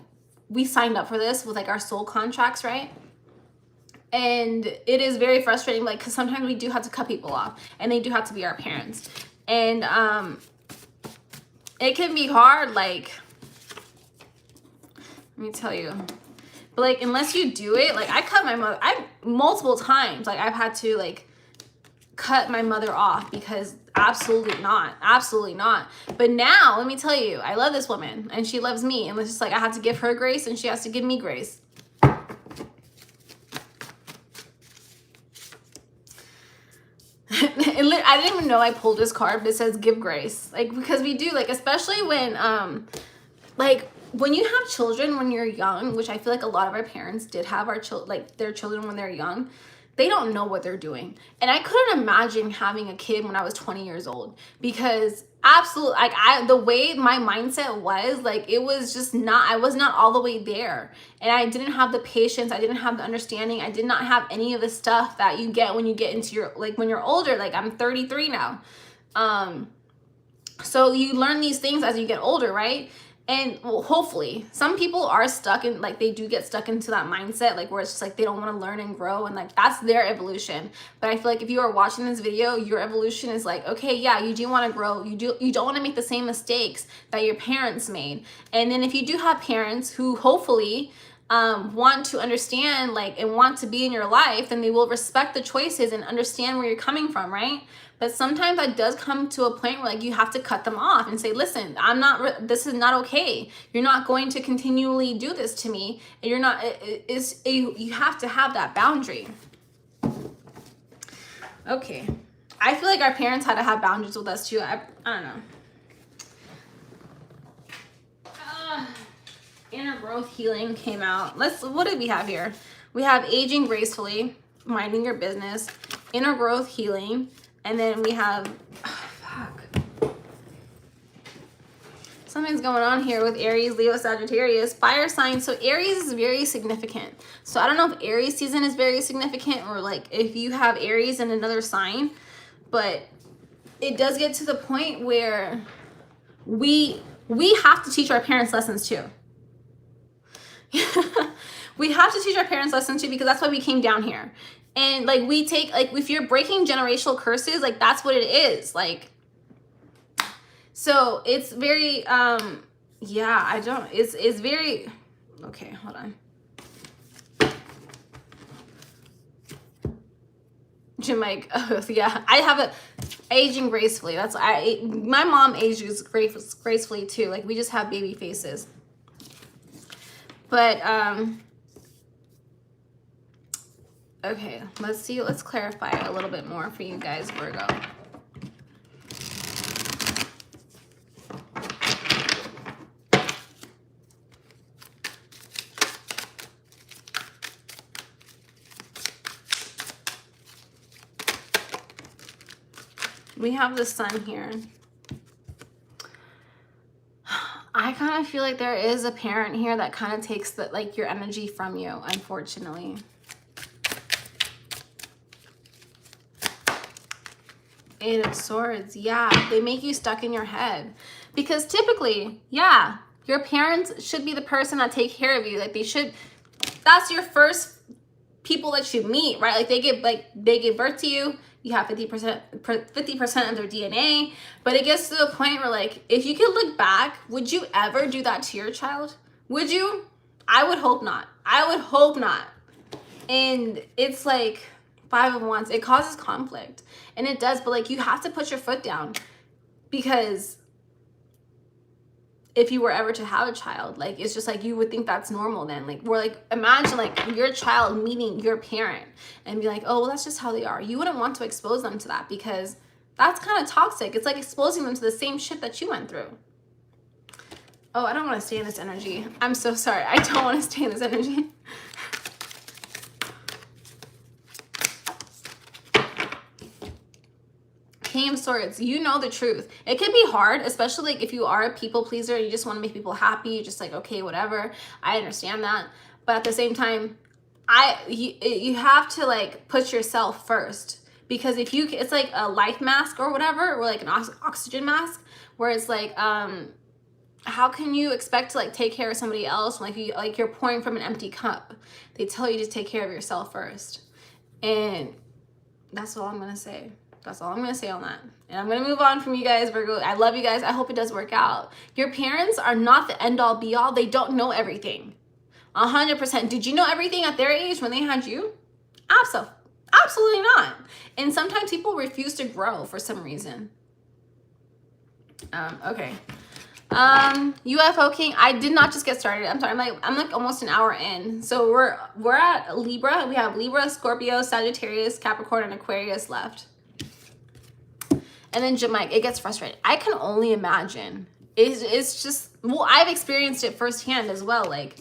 A: we signed up for this with like our soul contracts, right? And it is very frustrating, like, because sometimes we do have to cut people off, and they do have to be our parents. And it can be hard, like, let me tell you. But like, unless you do it, like, I cut my mother, multiple times, like, I've had to like cut my mother off because absolutely not. But now, let me tell you, I love this woman and she loves me, and it's just like, I have to give her grace and she has to give me grace. I didn't even know I pulled this card, but it says give grace. Like, because we do, like, especially when like, when you have children when you're young, which I feel like a lot of our parents did have their children when they're young, they don't know what they're doing. And I couldn't imagine having a kid when I was 20 years old, because absolutely, like the way my mindset was, like, it was just not, I was not all the way there. And I didn't have the patience. I didn't have the understanding. I did not have any of the stuff that you get when you get into your, like, when you're older. Like, I'm 33 now. So you learn these things as you get older, right? And well, hopefully some people are stuck in, like, they do get stuck into that mindset, like, where it's just like they don't want to learn and grow, and like that's their evolution. But I feel like if you are watching this video, your evolution is like, okay, yeah, you do want to grow, you don't want to make the same mistakes that your parents made. And then if you do have parents who hopefully want to understand, like, and want to be in your life, then they will respect the choices and understand where you're coming from, right? But sometimes that does come to a point where, like, you have to cut them off and say, listen, this is not okay. You're not going to continually do this to me. And you're not, you have to have that boundary. Okay. I feel like our parents had to have boundaries with us too. I don't know. Inner growth healing came out. What did we have here? We have aging gracefully, minding your business, inner growth healing, and then we have, something's going on here with Aries, Leo, Sagittarius, fire signs. So Aries is very significant. So I don't know if Aries season is very significant, or like if you have Aries in another sign, but it does get to the point where we have to teach our parents lessons too. We have to teach our parents lessons too, because that's why we came down here. And like, we take, like, if you're breaking generational curses, like, that's what it is. Like, so it's very, yeah, it's very, okay, hold on. Jamaica, oh, yeah, I have a aging gracefully. That's, my mom ages gracefully too. Like, we just have baby faces. But, okay, let's clarify a little bit more for you guys, Virgo. We have the sun here. I kind of feel like there is a parent here that kind of takes the, like, your energy from you, unfortunately. Eight of Swords, yeah, they make you stuck in your head. Because typically, yeah, your parents should be the person that take care of you. Like, they should, that's your first people that you meet, right? Like, they give birth to you. You have 50% of their DNA. But it gets to the point where, like, if you could look back, would you ever do that to your child? Would you? I would hope not. I would hope not. And it's like 5 of Wands. It causes conflict. And it does. But, like, you have to put your foot down. Because if you were ever to have a child, like, it's just like, you would think that's normal then. Like, we're like, imagine like your child meeting your parent and be like, oh, well, that's just how they are. You wouldn't want to expose them to that, because that's kind of toxic. It's like exposing them to the same shit that you went through. Oh, I don't want to stay in this energy. I'm so sorry. I don't want to stay in this energy. King of Swords, you know the truth. It can be hard, especially like if you are a people pleaser, you just want to make people happy, you're just like, okay, whatever. I understand that. But at the same time, you have to, like, put yourself first. Because if you, it's like a life mask or whatever, or like an oxygen mask, where it's like, how can you expect to, like, take care of somebody else when, like, you're pouring from an empty cup? They tell you to take care of yourself first. And that's all I'm going to say. That's all I'm going to say on that. And I'm going to move on from you guys, Virgo. I love you guys. I hope it does work out. Your parents are not the end all be all. They don't know everything. 100%. Did you know everything at their age when they had you? Absolutely not. And sometimes people refuse to grow for some reason. Okay. UFO King, I did not just get started. I'm sorry. I'm like almost an hour in. So we're at Libra. We have Libra, Scorpio, Sagittarius, Capricorn, and Aquarius left. And then Jamaica, it gets frustrating. I can only imagine. It's just, well, I've experienced it firsthand as well. Like,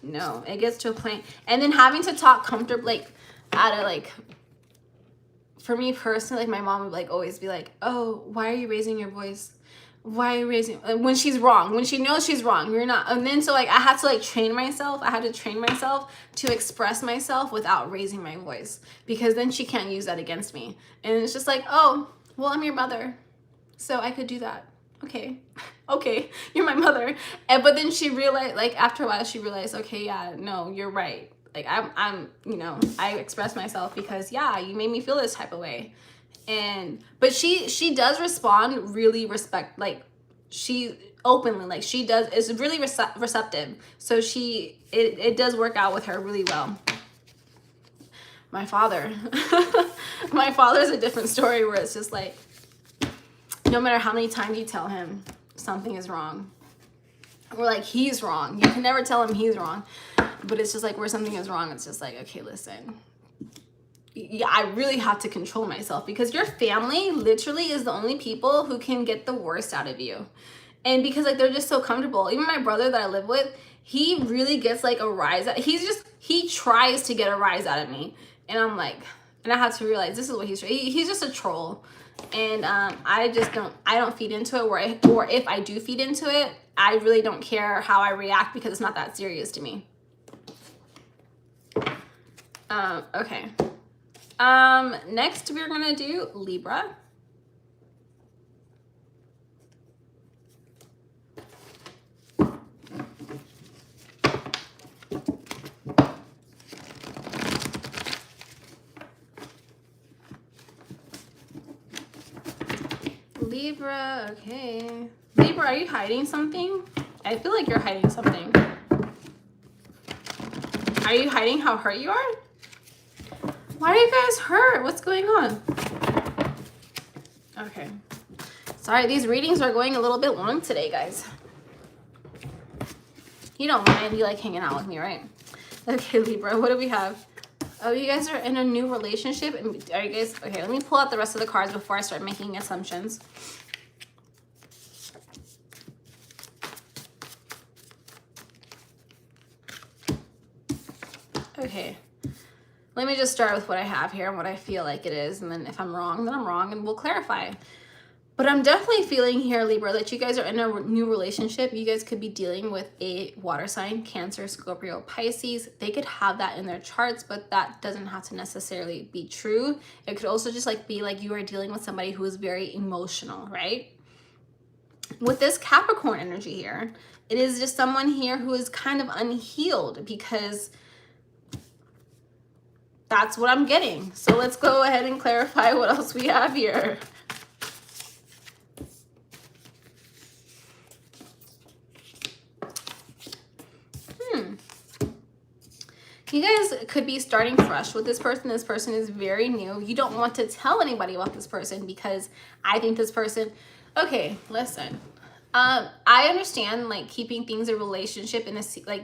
A: No, it gets to a point. And then having to talk comfortably, like, at a, like, for me personally, like, my mom would, like, always be like, oh, why are you raising your voice? Why are you raising, when she's wrong, when she knows she's wrong, you're not. And then so, like, I had to, like, train myself. I had to train myself to express myself without raising my voice, because then she can't use that against me. And it's just like, oh, well, I'm your mother, so I could do that. Okay, okay, you're my mother. And but then she realized, like, after a while, she realized, okay, yeah, no, you're right. Like, I'm, you know, I express myself because, yeah, you made me feel this type of way. And, but she does respond really like, she openly, like, she does, is really receptive. So it does work out with her really well. My father, my father's a different story, where it's just like, no matter how many times you tell him something is wrong, or like he's wrong, you can never tell him he's wrong, but it's just like where something is wrong, it's just like, okay, listen, yeah, I really have to control myself, because your family literally is the only people who can get the worst out of you. And because, like, they're just so comfortable. Even my brother that I live with, he really gets, like, a rise out. He tries to get a rise out of me. And I'm like, and I have to realize this is what he's just a troll. And I don't feed into it, or if I do feed into it, I really don't care how I react, because it's not that serious to me. Okay. Next we're gonna do Libra. Libra, okay. Libra, are you hiding something? I feel like you're hiding something. Are you hiding how hurt you are? Why are you guys hurt? What's going on? Okay. Sorry, these readings are going a little bit long today, guys. You don't mind, you like hanging out with me, right? Okay, Libra, what do we have? Oh, you guys are in a new relationship. Are you guys, okay, let me pull out the rest of the cards before I start making assumptions. Okay. Let me just start with what I have here and what I feel like it is. And then if I'm wrong, then I'm wrong, and we'll clarify. But I'm definitely feeling here, Libra, that you guys are in a new relationship. You guys could be dealing with a water sign, Cancer, Scorpio, Pisces. They could have that in their charts, but that doesn't have to necessarily be true. It could also just, like, be like you are dealing with somebody who is very emotional, right? With this Capricorn energy here, it is just someone here who is kind of unhealed, because that's what I'm getting. So let's go ahead and clarify what else we have here. You guys could be starting fresh with this person. This person is very new. You don't want to tell anybody about this person, because I think this person, okay, listen. I understand, like, keeping things in a relationship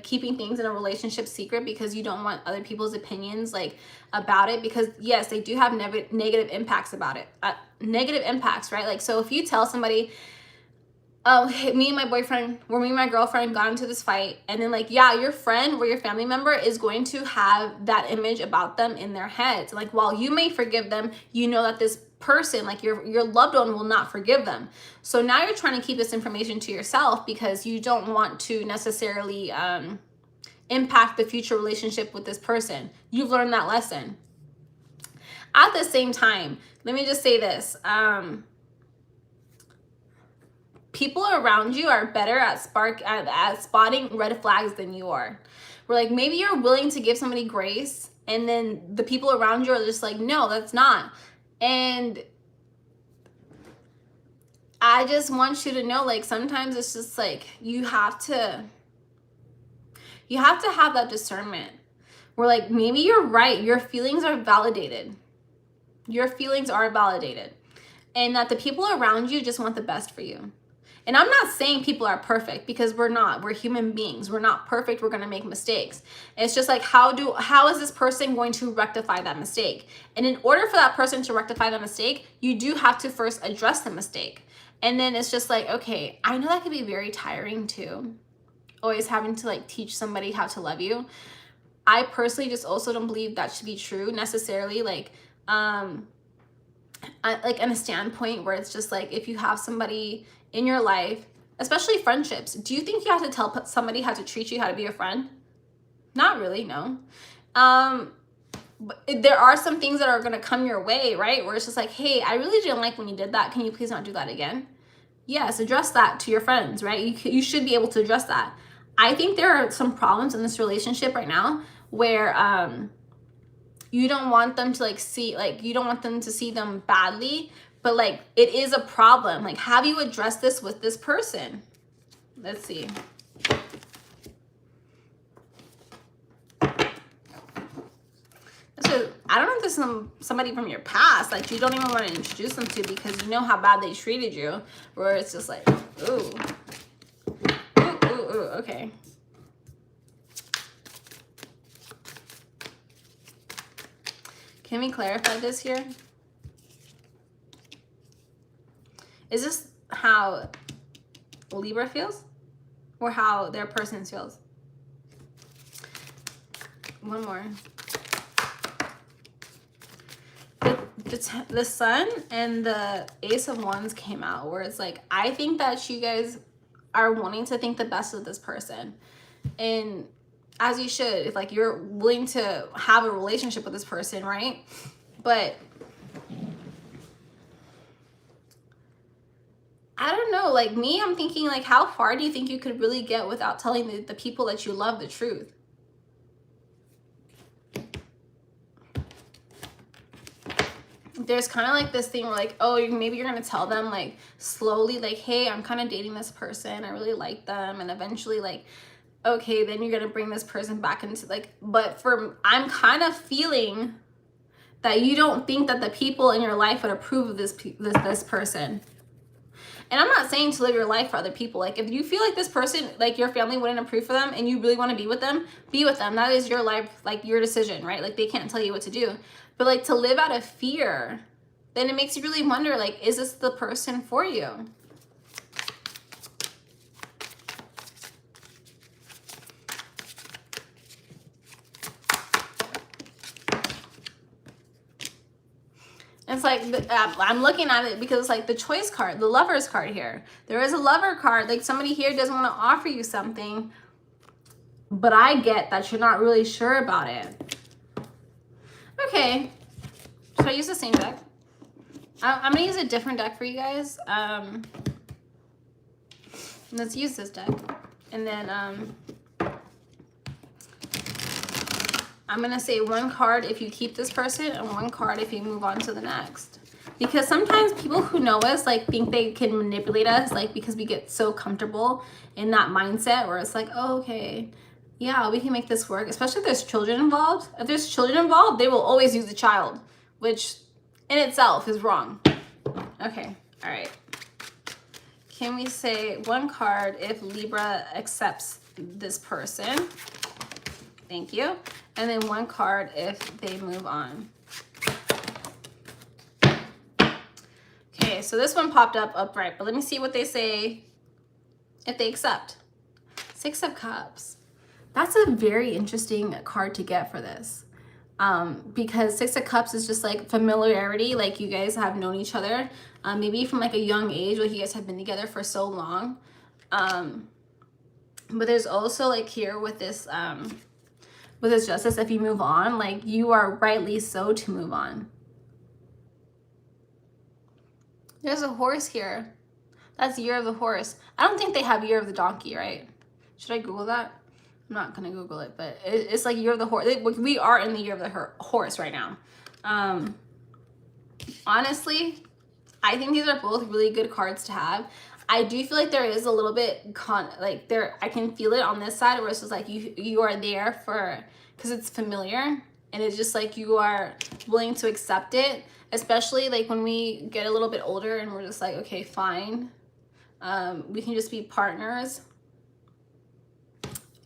A: keeping things in a relationship secret, because you don't want other people's opinions, like, about it, because yes, they do have negative impacts about it. Negative impacts, right? Like, so if you tell somebody, oh, hey, me and my girlfriend got into this fight, and then, like, yeah, your friend or your family member is going to have that image about them in their heads. Like, while you may forgive them, you know that this person, like your loved one, will not forgive them. So now you're trying to keep this information to yourself, because you don't want to necessarily impact the future relationship with this person. You've learned that lesson. At the same time, let me just say this. People around you are better at spotting red flags than you are. Where, like, maybe you're willing to give somebody grace, and then the people around you are just like, no, that's not. And I just want you to know, like, sometimes it's just like you have to have that discernment where, like, maybe you're right, your feelings are validated. Your feelings are validated. And that the people around you just want the best for you. And I'm not saying people are perfect, because we're not. We're human beings. We're not perfect. We're going to make mistakes. It's just like, how is this person going to rectify that mistake? And in order for that person to rectify the mistake, you do have to first address the mistake. And then it's just like, okay, I know that can be very tiring too. always having to like teach somebody how to love you. I personally just also don't believe that should be true necessarily. Like in a standpoint where it's just like, if you have somebody in your life, especially friendships, do you think you have to tell somebody how to treat you, how to be a friend? Not really, no. But there are some things that are going to come your way, right? Where it's just like, hey, I really didn't like when you did that. Can you please not do that again? Yes, address that to your friends, right? You should be able to address that. I think there are some problems in this relationship right now where you don't want them to like see, like you don't want them to see them badly, but like it is a problem. Like, have you addressed this with this person? Let's see. I don't know if this is somebody from your past, like you don't even want to introduce them to because you know how bad they treated you, where it's just like, ooh, okay. Can we clarify this here? Is this how Libra feels or how their person feels? One more. The Sun and the Ace of Wands came out, where it's like, I think that you guys are wanting to think the best of this person, and as you should, if like you're willing to have a relationship with this person, right? But I don't know, like me, I'm thinking like, how far do you think you could really get without telling the people that you love the truth? There's kind of like this thing where like, oh, maybe you're going to tell them like slowly, like, hey, I'm kind of dating this person. I really like them. And eventually like, okay, then you're going to bring this person back into like, but I'm kind of feeling that you don't think that the people in your life would approve of this person. And I'm not saying to live your life for other people. Like if you feel like this person, like your family wouldn't approve for them and you really want to be with them, be with them. That is your life, like your decision, right? Like they can't tell you what to do. But like to live out of fear, then it makes you really wonder, like, is this the person for you? It's like, I'm looking at it because it's like the choice card, the lover's card here. There is a lover card. Like somebody here doesn't want to offer you something, but I get that you're not really sure about it. Okay. Should I use the same deck? I'm going to use a different deck for you guys. Let's use this deck. And then I'm going to say one card if you keep this person and one card if you move on to the next. Because sometimes people who know us like think they can manipulate us, like because we get so comfortable in that mindset where it's like, oh, okay, yeah, we can make this work. Especially if there's children involved. If there's children involved, they will always use the child, which in itself is wrong. Okay, all right. Can we say one card if Libra accepts this person? Thank you. And then one card if they move on. Okay, so this one popped up upright, but let me see what they say if they accept. 6 of Cups. That's a very interesting card to get for this. Because 6 of Cups is just like familiarity, like you guys have known each other, maybe from like a young age, like you guys have been together for so long. But there's also like here with this Justice, if you move on, like you are rightly so to move on. There's a horse here. That's Year of the Horse. I don't think they have Year of the Donkey, right? Should I Google that? I'm not gonna Google it, but it's like Year of the Horse. We are in the Year of the Horse right now. Honestly, I think these are both really good cards to have. I do feel like there is a little bit I can feel it on this side where it's just like you are there for, because it's familiar and it's just like you are willing to accept it, especially like when we get a little bit older and we're just like, okay, fine, we can just be partners.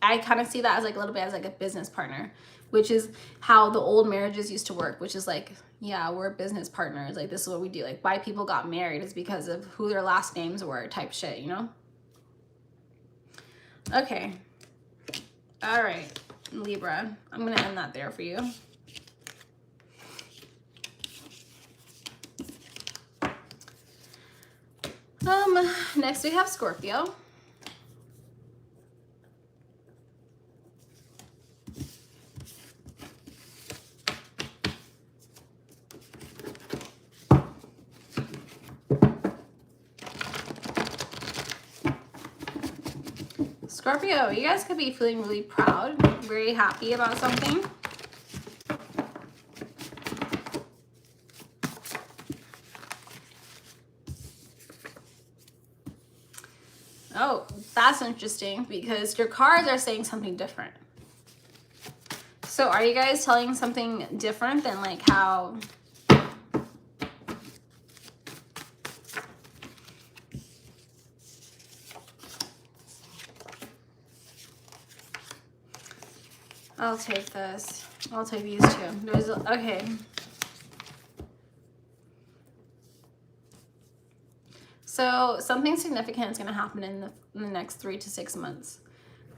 A: I kind of see that as like a little bit as like a business partner, which is how the old marriages used to work, which is like, yeah, we're business partners. Like, this is what we do. Like, why people got married is because of who their last names were type shit, you know? Okay. All right, Libra. I'm going to end that there for you. Next we have Scorpio. Scorpio, you guys could be feeling really proud, very happy about something. Oh, that's interesting because your cards are saying something different. So are you guys telling something different than like how... I'll take this. I'll take these two. There's, okay. So something significant is going to happen in the next 3 to 6 months.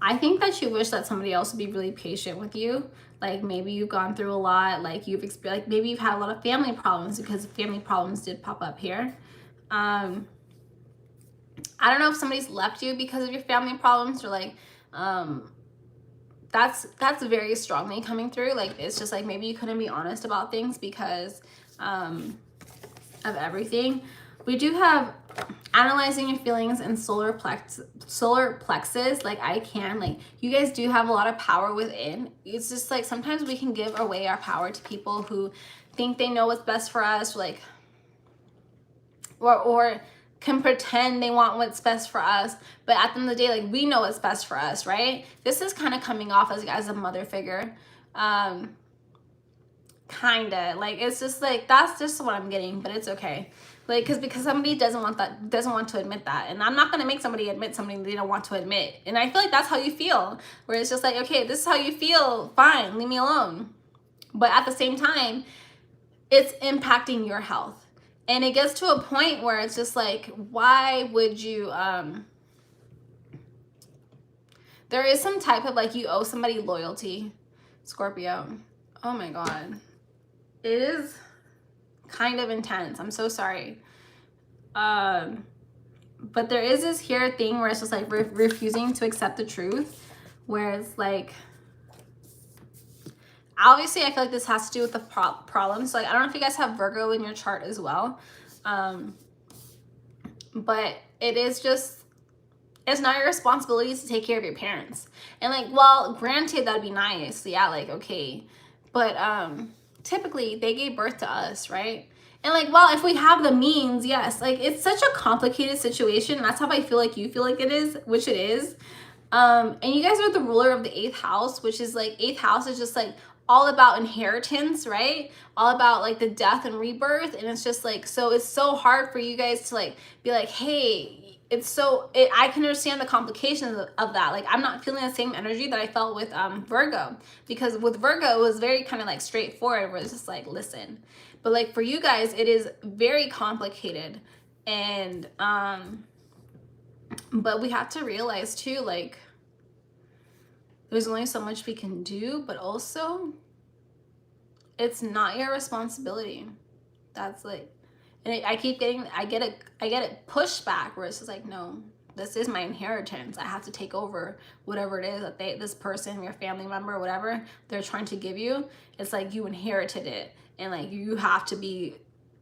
A: I think that you wish that somebody else would be really patient with you. Like maybe you've gone through a lot. Like you've experienced, like maybe you've had a lot of family problems because family problems did pop up here. I don't know if somebody's left you because of your family problems or like, that's very strongly coming through. Like it's just like maybe you couldn't be honest about things because of everything. We do have analyzing your feelings and solar plexus. Like I can, like you guys do have a lot of power within. It's just like sometimes we can give away our power to people who think they know what's best for us, like or can pretend they want what's best for us, but at the end of the day, like we know what's best for us, right? This is kind of coming off as a mother figure, kind of like it's just like that's just what I'm getting, but it's okay, like because somebody doesn't want to admit that, and I'm not gonna make somebody admit something they don't want to admit, and I feel like that's how you feel, where it's just like, okay, this is how you feel, fine, leave me alone, but at the same time, it's impacting your health. And it gets to a point where it's just like, why would you, there is some type of like, you owe somebody loyalty, Scorpio. Oh my God. It is kind of intense. I'm so sorry. But there is this here thing where it's just like refusing to accept the truth, where it's like, obviously, I feel like this has to do with the problem. So, like, I don't know if you guys have Virgo in your chart as well. But it is just, it's not your responsibility to take care of your parents. And, like, well, granted, that'd be nice. Yeah, like, okay. But typically, they gave birth to us, right? And, like, well, if we have the means, yes. Like, it's such a complicated situation. That's how I feel like you feel like it is, which it is. And you guys are the ruler of the 8th house, which is, like, 8th house is just, like, all about inheritance, right? All about like the death and rebirth. And it's just like, so it's so hard for you guys to like be like, hey, I can understand the complications of that. Like I'm not feeling the same energy that I felt with Virgo, because with Virgo it was very kind of like straightforward, where it's just like, listen. But like for you guys, it is very complicated. And but we have to realize too, like, there's only so much we can do, but also it's not your responsibility. That's like, and I get it pushback where it's just like, no, this is my inheritance. I have to take over whatever it is that this person, your family member, whatever they're trying to give you. It's like you inherited it, and like you have to be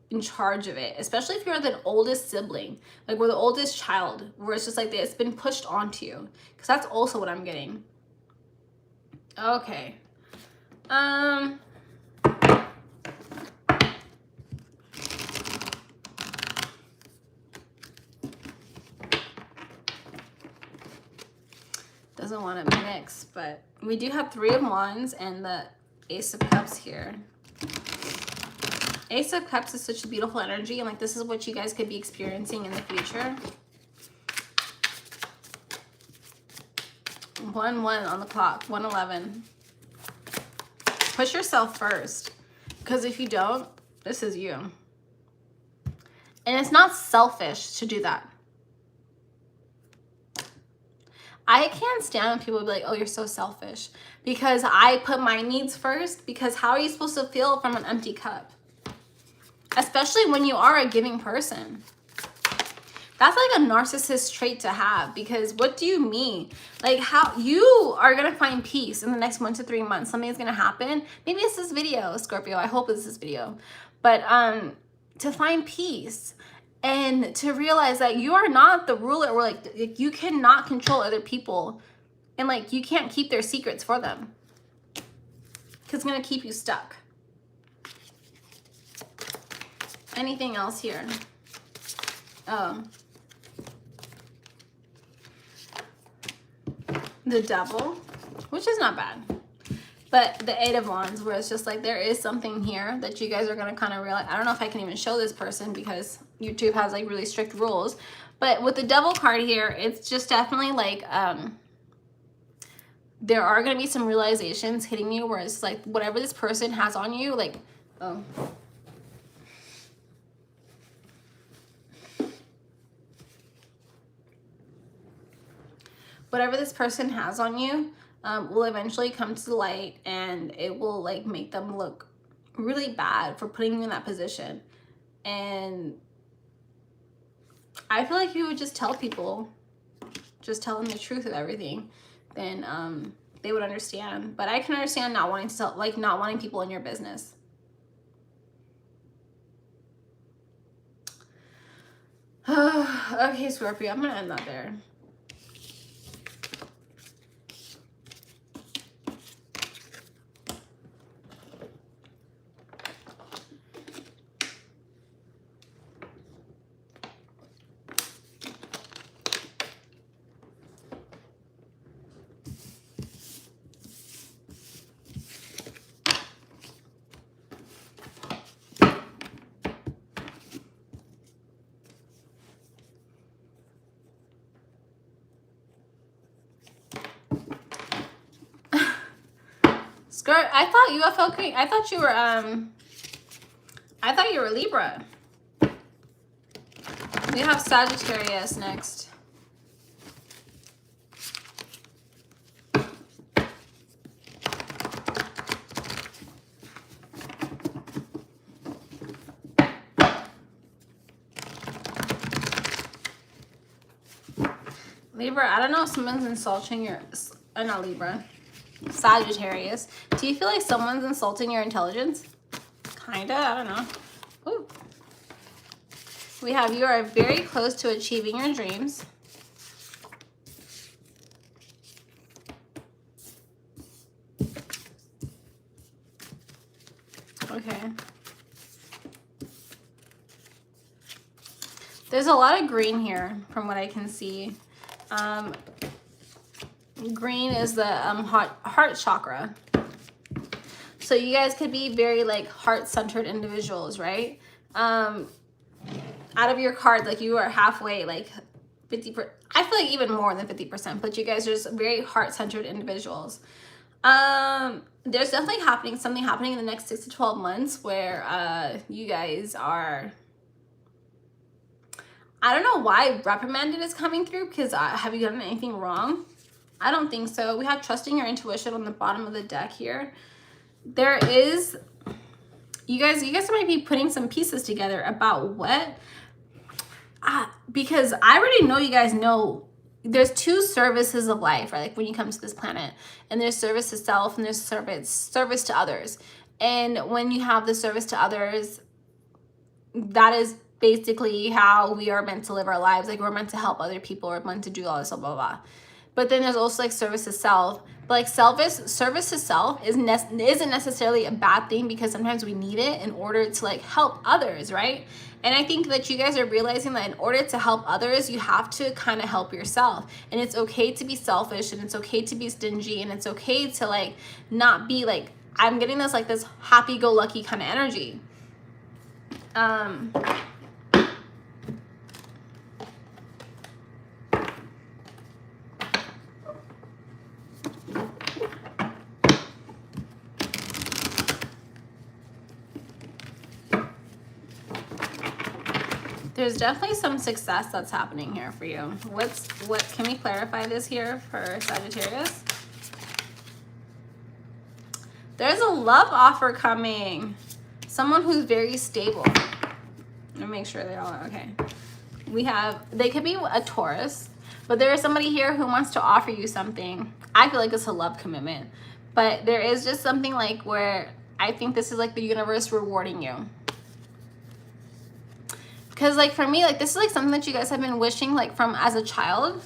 A: in charge of it, especially if you're the oldest sibling, like we're the oldest child, where it's just like it's been pushed onto you, because that's also what I'm getting. Okay. Doesn't want to mix, but we do have 3 of Wands and the Ace of Cups here. Ace of Cups is such a beautiful energy, and like this is what you guys could be experiencing in the future. 1-1 on the clock, 1-11. Push yourself first, because if you don't, this is you. And it's not selfish to do that. I can't stand when people be like, oh, you're so selfish, because I put my needs first. Because how are you supposed to feel from an empty cup? Especially when you are a giving person. That's like a narcissist trait to have, because what do you mean? Like, how you are going to find peace in the next 1 to 3 months. Something is going to happen. Maybe it's this video, Scorpio. I hope it's this video. But to find peace and to realize that you are not the ruler, or like you cannot control other people, and like you can't keep their secrets for them, because it's going to keep you stuck. Anything else here? Oh. The Devil, which is not bad. But the Eight of Wands, where it's just like there is something here that you guys are going to kind of realize. I don't know if I can even show this person because YouTube has like really strict rules. But with the Devil card here, it's just definitely like there are going to be some realizations hitting you where it's like whatever this person has on you, like, oh. Whatever this person has on you will eventually come to the light, and it will like make them look really bad for putting you in that position. And I feel like you would just tell people, just tell them the truth of everything, then they would understand. But I can understand not wanting to tell, like not wanting people in your business. Okay, Scorpio, I'm gonna end that there. I thought UFO Queen. I thought you were Libra. We have Sagittarius next. Libra, I don't know if someone's insulting your, not Libra, Sagittarius. Do you feel like someone's insulting your intelligence? Kinda, I don't know. Ooh. We have, you are very close to achieving your dreams. Okay. There's a lot of green here from what I can see. Green is the heart chakra. So you guys could be very like heart-centered individuals, right? Out of your card, like you are halfway, like 50%. I feel like even more than 50%, but you guys are just very heart-centered individuals. There's definitely something happening in the next 6 to 12 months where you guys are, I don't know why reprimanded is coming through, because have you done anything wrong? I don't think so. We have trusting your intuition on the bottom of the deck here. There is, you guys might be putting some pieces together about what, because I already know you guys know there's two services of life, right? Like when you come to this planet, and there's service to self and there's service to others. And when you have the service to others, that is basically how we are meant to live our lives. Like we're meant to help other people, we're meant to do all this, blah, blah, blah. But then there's also like service to self. But like service to self isn't necessarily a bad thing, because sometimes we need it in order to like help others, right? And I think that you guys are realizing that in order to help others, you have to kind of help yourself. And it's okay to be selfish, and it's okay to be stingy, and it's okay to like not be like, I'm getting this like this happy-go-lucky kind of energy. There's definitely some success that's happening here for you. What can we clarify this here for Sagittarius? There's a love offer coming. Someone who's very stable. Let me make sure they're all okay. They could be a Taurus, but there is somebody here who wants to offer you something. I feel like it's a love commitment, but there is just something like where I think this is like the universe rewarding you. Because like for me, like this is like something that you guys have been wishing like from as a child.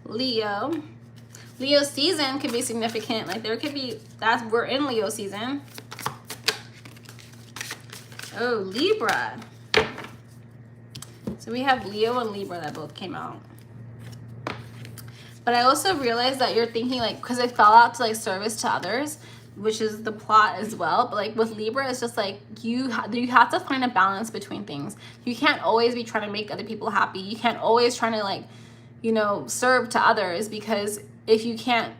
A: Leo season could be significant. Like there could be, we're in Leo season. Oh, Libra. So we have Leo and Libra that both came out. But I also realized that you're thinking like, because it fell out to like service to others, which is the plot as well. But like with Libra, it's just like you have to find a balance between things. You can't always be trying to make other people happy. You can't always trying to like, you know, serve to others, because if you can't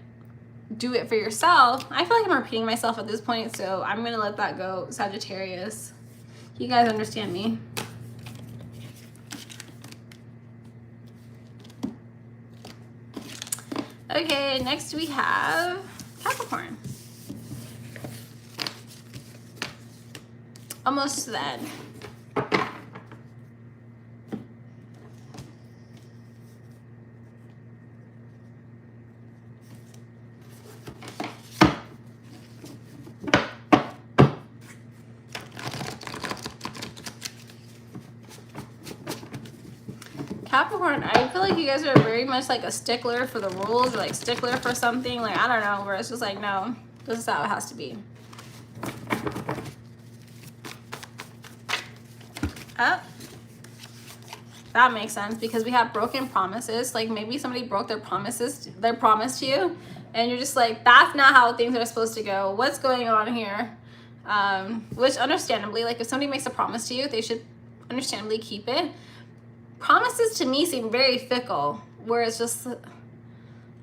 A: do it for yourself, I feel like I'm repeating myself at this point, so I'm gonna let that go, Sagittarius. You guys understand me? Okay, next we have Capricorn. Almost to the end. Capricorn, I feel like you guys are very much like a stickler for the rules, or like stickler for something, like I don't know, where it's just like, no, this is how it has to be. Oh, that makes sense, because we have broken promises. Like maybe somebody broke their promise to you, and you're just like, that's not how things are supposed to go. What's going on here? Which understandably, like if somebody makes a promise to you, they should understandably keep it. Promises to me seem very fickle, where it's just,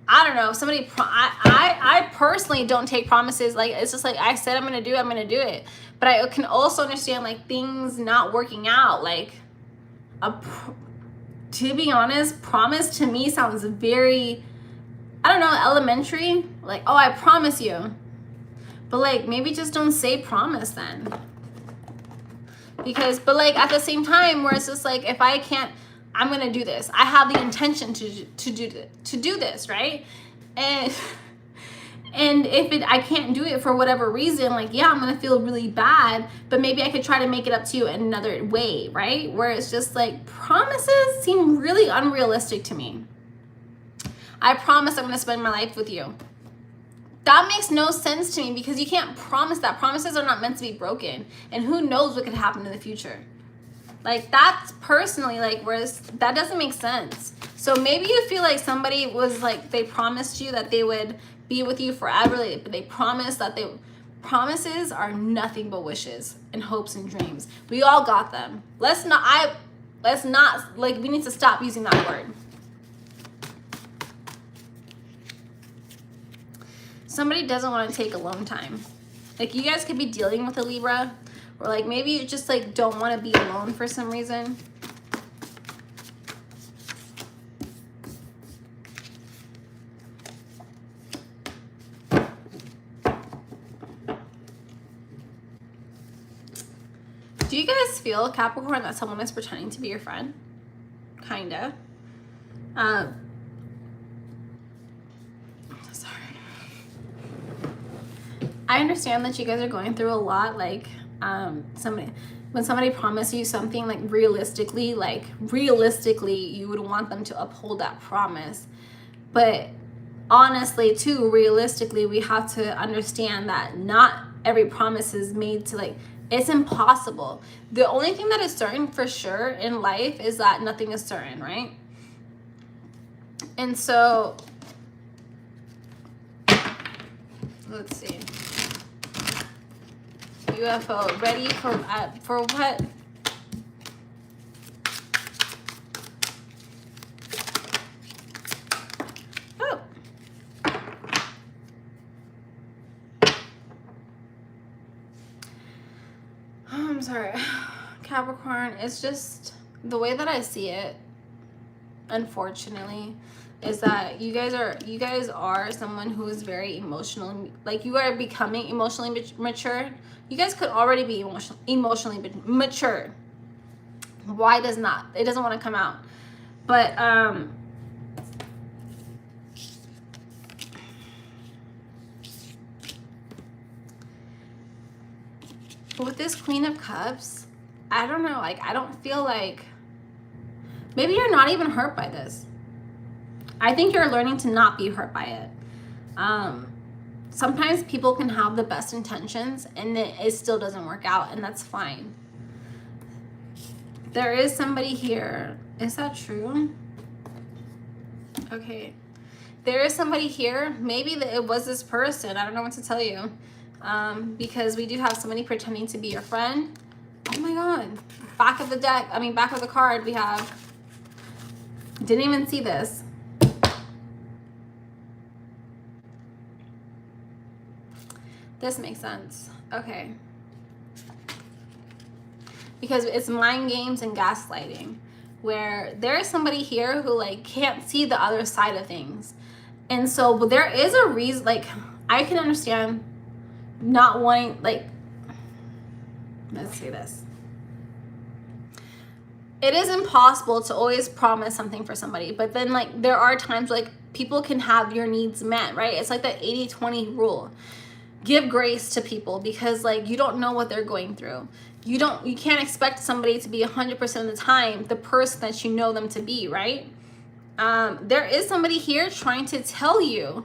A: I don't know, somebody, I personally don't take promises. Like, it's just like, I said I'm going to do it. But I can also understand like things not working out. Like, to be honest, promise to me sounds very, I don't know, elementary. Like, oh, I promise you. But like, maybe just don't say promise then. Because, but like at the same time, where it's just like, if I can't, I'm gonna do this. I have the intention to do this, right? And if I can't do it for whatever reason, like, yeah, I'm gonna feel really bad, but maybe I could try to make it up to you in another way, right? Where it's just like, promises seem really unrealistic to me. I promise I'm gonna spend my life with you. That makes no sense to me, because you can't promise that. Promises are not meant to be broken, and who knows what could happen in the future. Like, that's personally like, whereas that doesn't make sense. So maybe you feel like somebody was like, they promised you that they would be with you forever, but they promised that promises are nothing but wishes and hopes and dreams. We all got them. Let's not like, we need to stop using that word. Somebody doesn't want to take alone time. Like, you guys could be dealing with a Libra, or like maybe you just like don't want to be alone for some reason. Do you guys feel, Capricorn, that someone is pretending to be your friend? Kinda. Sorry. I understand that you guys are going through a lot, like when somebody promises you something, like realistically you would want them to uphold that promise. But honestly too, realistically, we have to understand that not every promise is made to, like, it's impossible. The only thing that is certain for sure in life is that nothing is certain, right? And so let's see. UFO, ready for what? Oh. I'm sorry, Capricorn, it's just the way that I see it, unfortunately, is that you guys are someone who is very emotional. Like, you are becoming emotionally mature. You guys could already be emotionally mature. Why does not? It doesn't want to come out. But with this Queen of Cups, I don't know, like, I don't feel like, maybe you're not even hurt by this. I think you're learning to not be hurt by it. Sometimes people can have the best intentions and it still doesn't work out, and that's fine. There is somebody here. Is that true? Okay. There is somebody here. Maybe it was this person. I don't know what to tell you. Because we do have somebody pretending to be your friend. Oh my God. Back of the deck. I mean, back of the card, we have... Didn't even see this. This makes sense. Okay. Because it's mind games and gaslighting, where there is somebody here who, like, can't see the other side of things. And so, but there is a reason, like, I can understand not wanting, like, let's say this. It is impossible to always promise something for somebody, but then, like, there are times, like, people can have your needs met, right? It's like the 80-20 rule. Give grace to people, because, like, you don't know what they're going through. You can't expect somebody to be 100% of the time the person that you know them to be, right? There is somebody here trying to tell you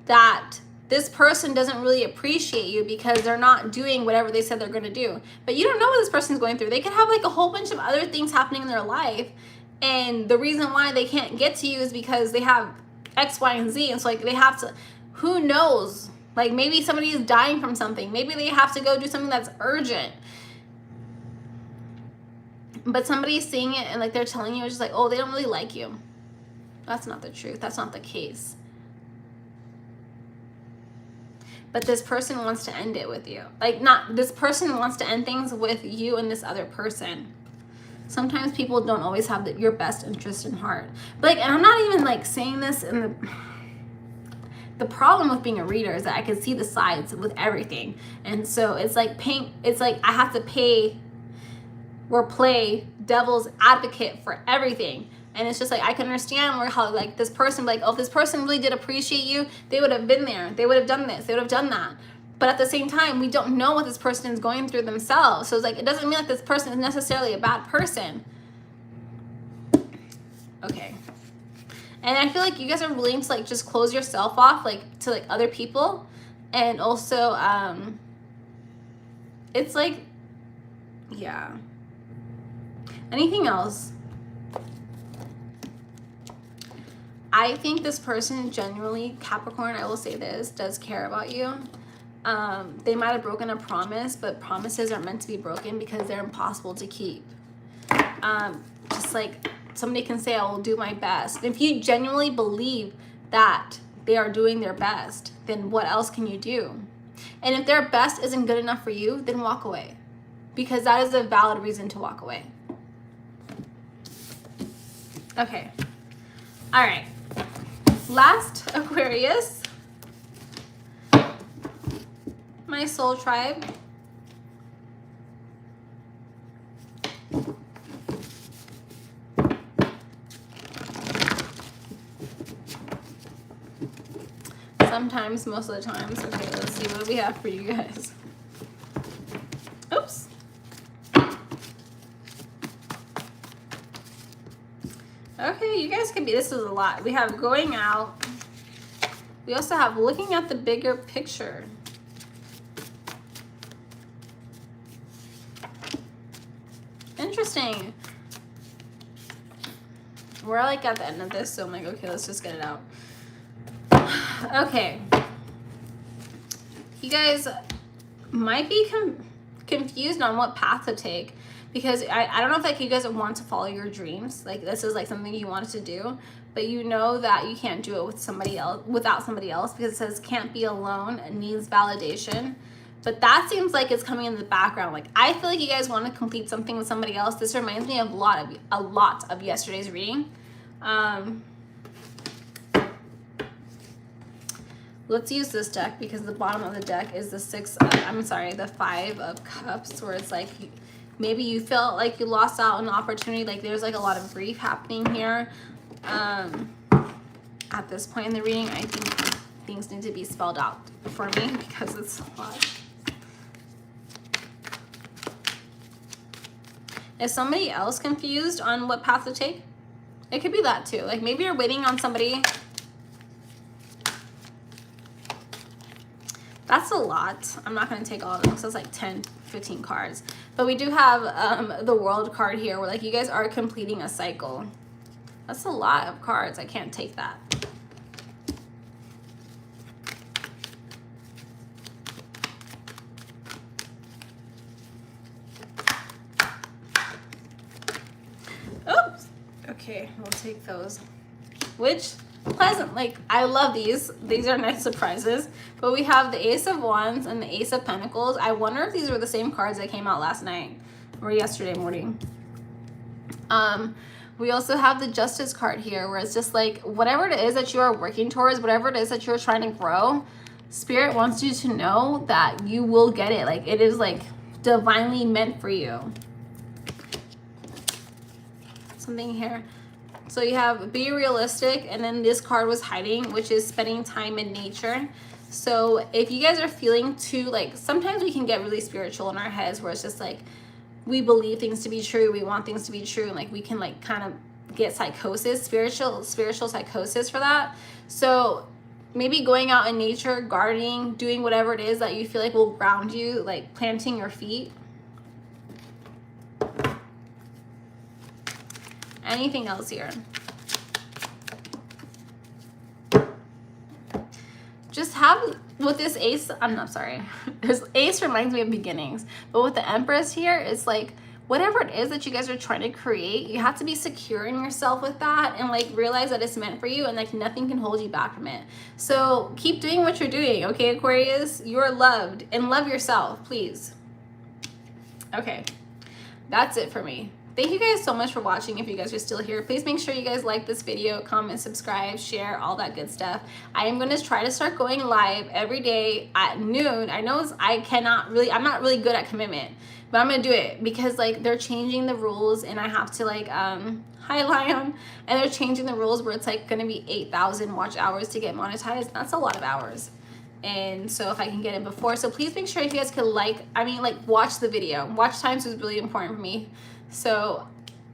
A: that this person doesn't really appreciate you because they're not doing whatever they said they're going to do. But you don't know what this person's going through. They could have, like, a whole bunch of other things happening in their life, and the reason why they can't get to you is because they have X, Y, and Z. And so, like, they have to, who knows? Like, maybe somebody is dying from something. Maybe they have to go do something that's urgent. But somebody's seeing it and, like, they're telling you, it's just like, oh, they don't really like you. That's not the truth. That's not the case. But this person wants to end it with you. Like, not, this person wants to end things with you and this other person. Sometimes people don't always have your best interest in heart. But, like, and I'm not even, like, saying this in the problem with being a reader is that I can see the sides with everything. And so it's like I have to pay or play devil's advocate for everything. And it's just like, I can understand how, like, this person, like, oh, if this person really did appreciate you, they would have been there. They would have done this. They would have done that. But at the same time, we don't know what this person is going through themselves. So it's like, it doesn't mean like this person is necessarily a bad person. Okay. And I feel like you guys are willing to, like, just close yourself off, like, to, like, other people. And also, it's like, yeah. Anything else? I think this person genuinely, Capricorn, I will say this, does care about you. They might have broken a promise, but promises are meant to be broken because they're impossible to keep. Just like somebody can say, I will do my best. If you genuinely believe that they are doing their best, then what else can you do? And if their best isn't good enough for you, then walk away, because that is a valid reason to walk away. Okay. All right. Last Aquarius. My soul tribe. Sometimes, most of the times. Okay, let's see what we have for you guys. Oops. Okay, you guys can be, this is a lot. We have going out. We also have looking at the bigger picture. Interesting. We're like at the end of this, so I'm like, okay, let's just get it out. Okay. You guys might be confused on what path to take, because I don't know if, like, you guys want to follow your dreams. Like, this is, like, something you wanted to do, but you know that you can't do it with somebody else, without somebody else, because it says can't be alone, it needs validation. But that seems like it's coming in the background. Like, I feel like you guys want to complete something with somebody else. This reminds me of a lot of yesterday's reading. Let's use this deck because the bottom of the deck is the the 5 of Cups, where it's like maybe you felt like you lost out on an opportunity. Like, there's like a lot of grief happening here. At this point in the reading, I think things need to be spelled out for me because it's a lot. Is somebody else confused on what path to take? It could be that too. Like, maybe you're waiting on somebody. That's a lot. I'm not going to take all of them. So it's like 10, 15 cards. But we do have the World card here, where like you guys are completing a cycle. That's a lot of cards. I can't take that. Oops. Okay, we'll take those. Which, pleasant, like, I love these. These are nice surprises. But we have the Ace of Wands and the Ace of Pentacles. I wonder if these were the same cards that came out last night or yesterday morning. We also have the Justice card here, where it's just like, whatever it is that you are working towards, whatever it is that you're trying to grow, Spirit wants you to know that you will get it. Like, it is like divinely meant for you. Something here. So you have be realistic, and then this card was hiding, which is spending time in nature. So if you guys are feeling too, like, sometimes we can get really spiritual in our heads, where it's just like we believe things to be true, we want things to be true, and like we can like kind of get psychosis, spiritual psychosis for that. So maybe going out in nature, gardening, doing whatever it is that you feel like will ground you, like planting your feet. Anything else here? Just have, with this Ace, I'm not sorry. This Ace reminds me of beginnings. But with the Empress here, it's like, whatever it is that you guys are trying to create, you have to be secure in yourself with that, and like realize that it's meant for you, and like nothing can hold you back from it. So keep doing what you're doing, okay, Aquarius? You're loved, and love yourself, please. Okay, that's it for me. Thank you guys so much for watching. If you guys are still here, please make sure you guys like this video, comment, subscribe, share, all that good stuff. I am going to try to start going live every day at noon. I know I'm not really good at commitment, but I'm going to do it because like they're changing the rules, and I have to like, hi Lion, and they're changing the rules where it's like going to be 8,000 watch hours to get monetized. That's a lot of hours. And so if I can get it before, so please make sure if you guys could watch the video. Watch times is really important for me. So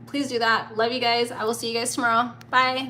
A: please do that. Love you guys. I will see you guys tomorrow. Bye.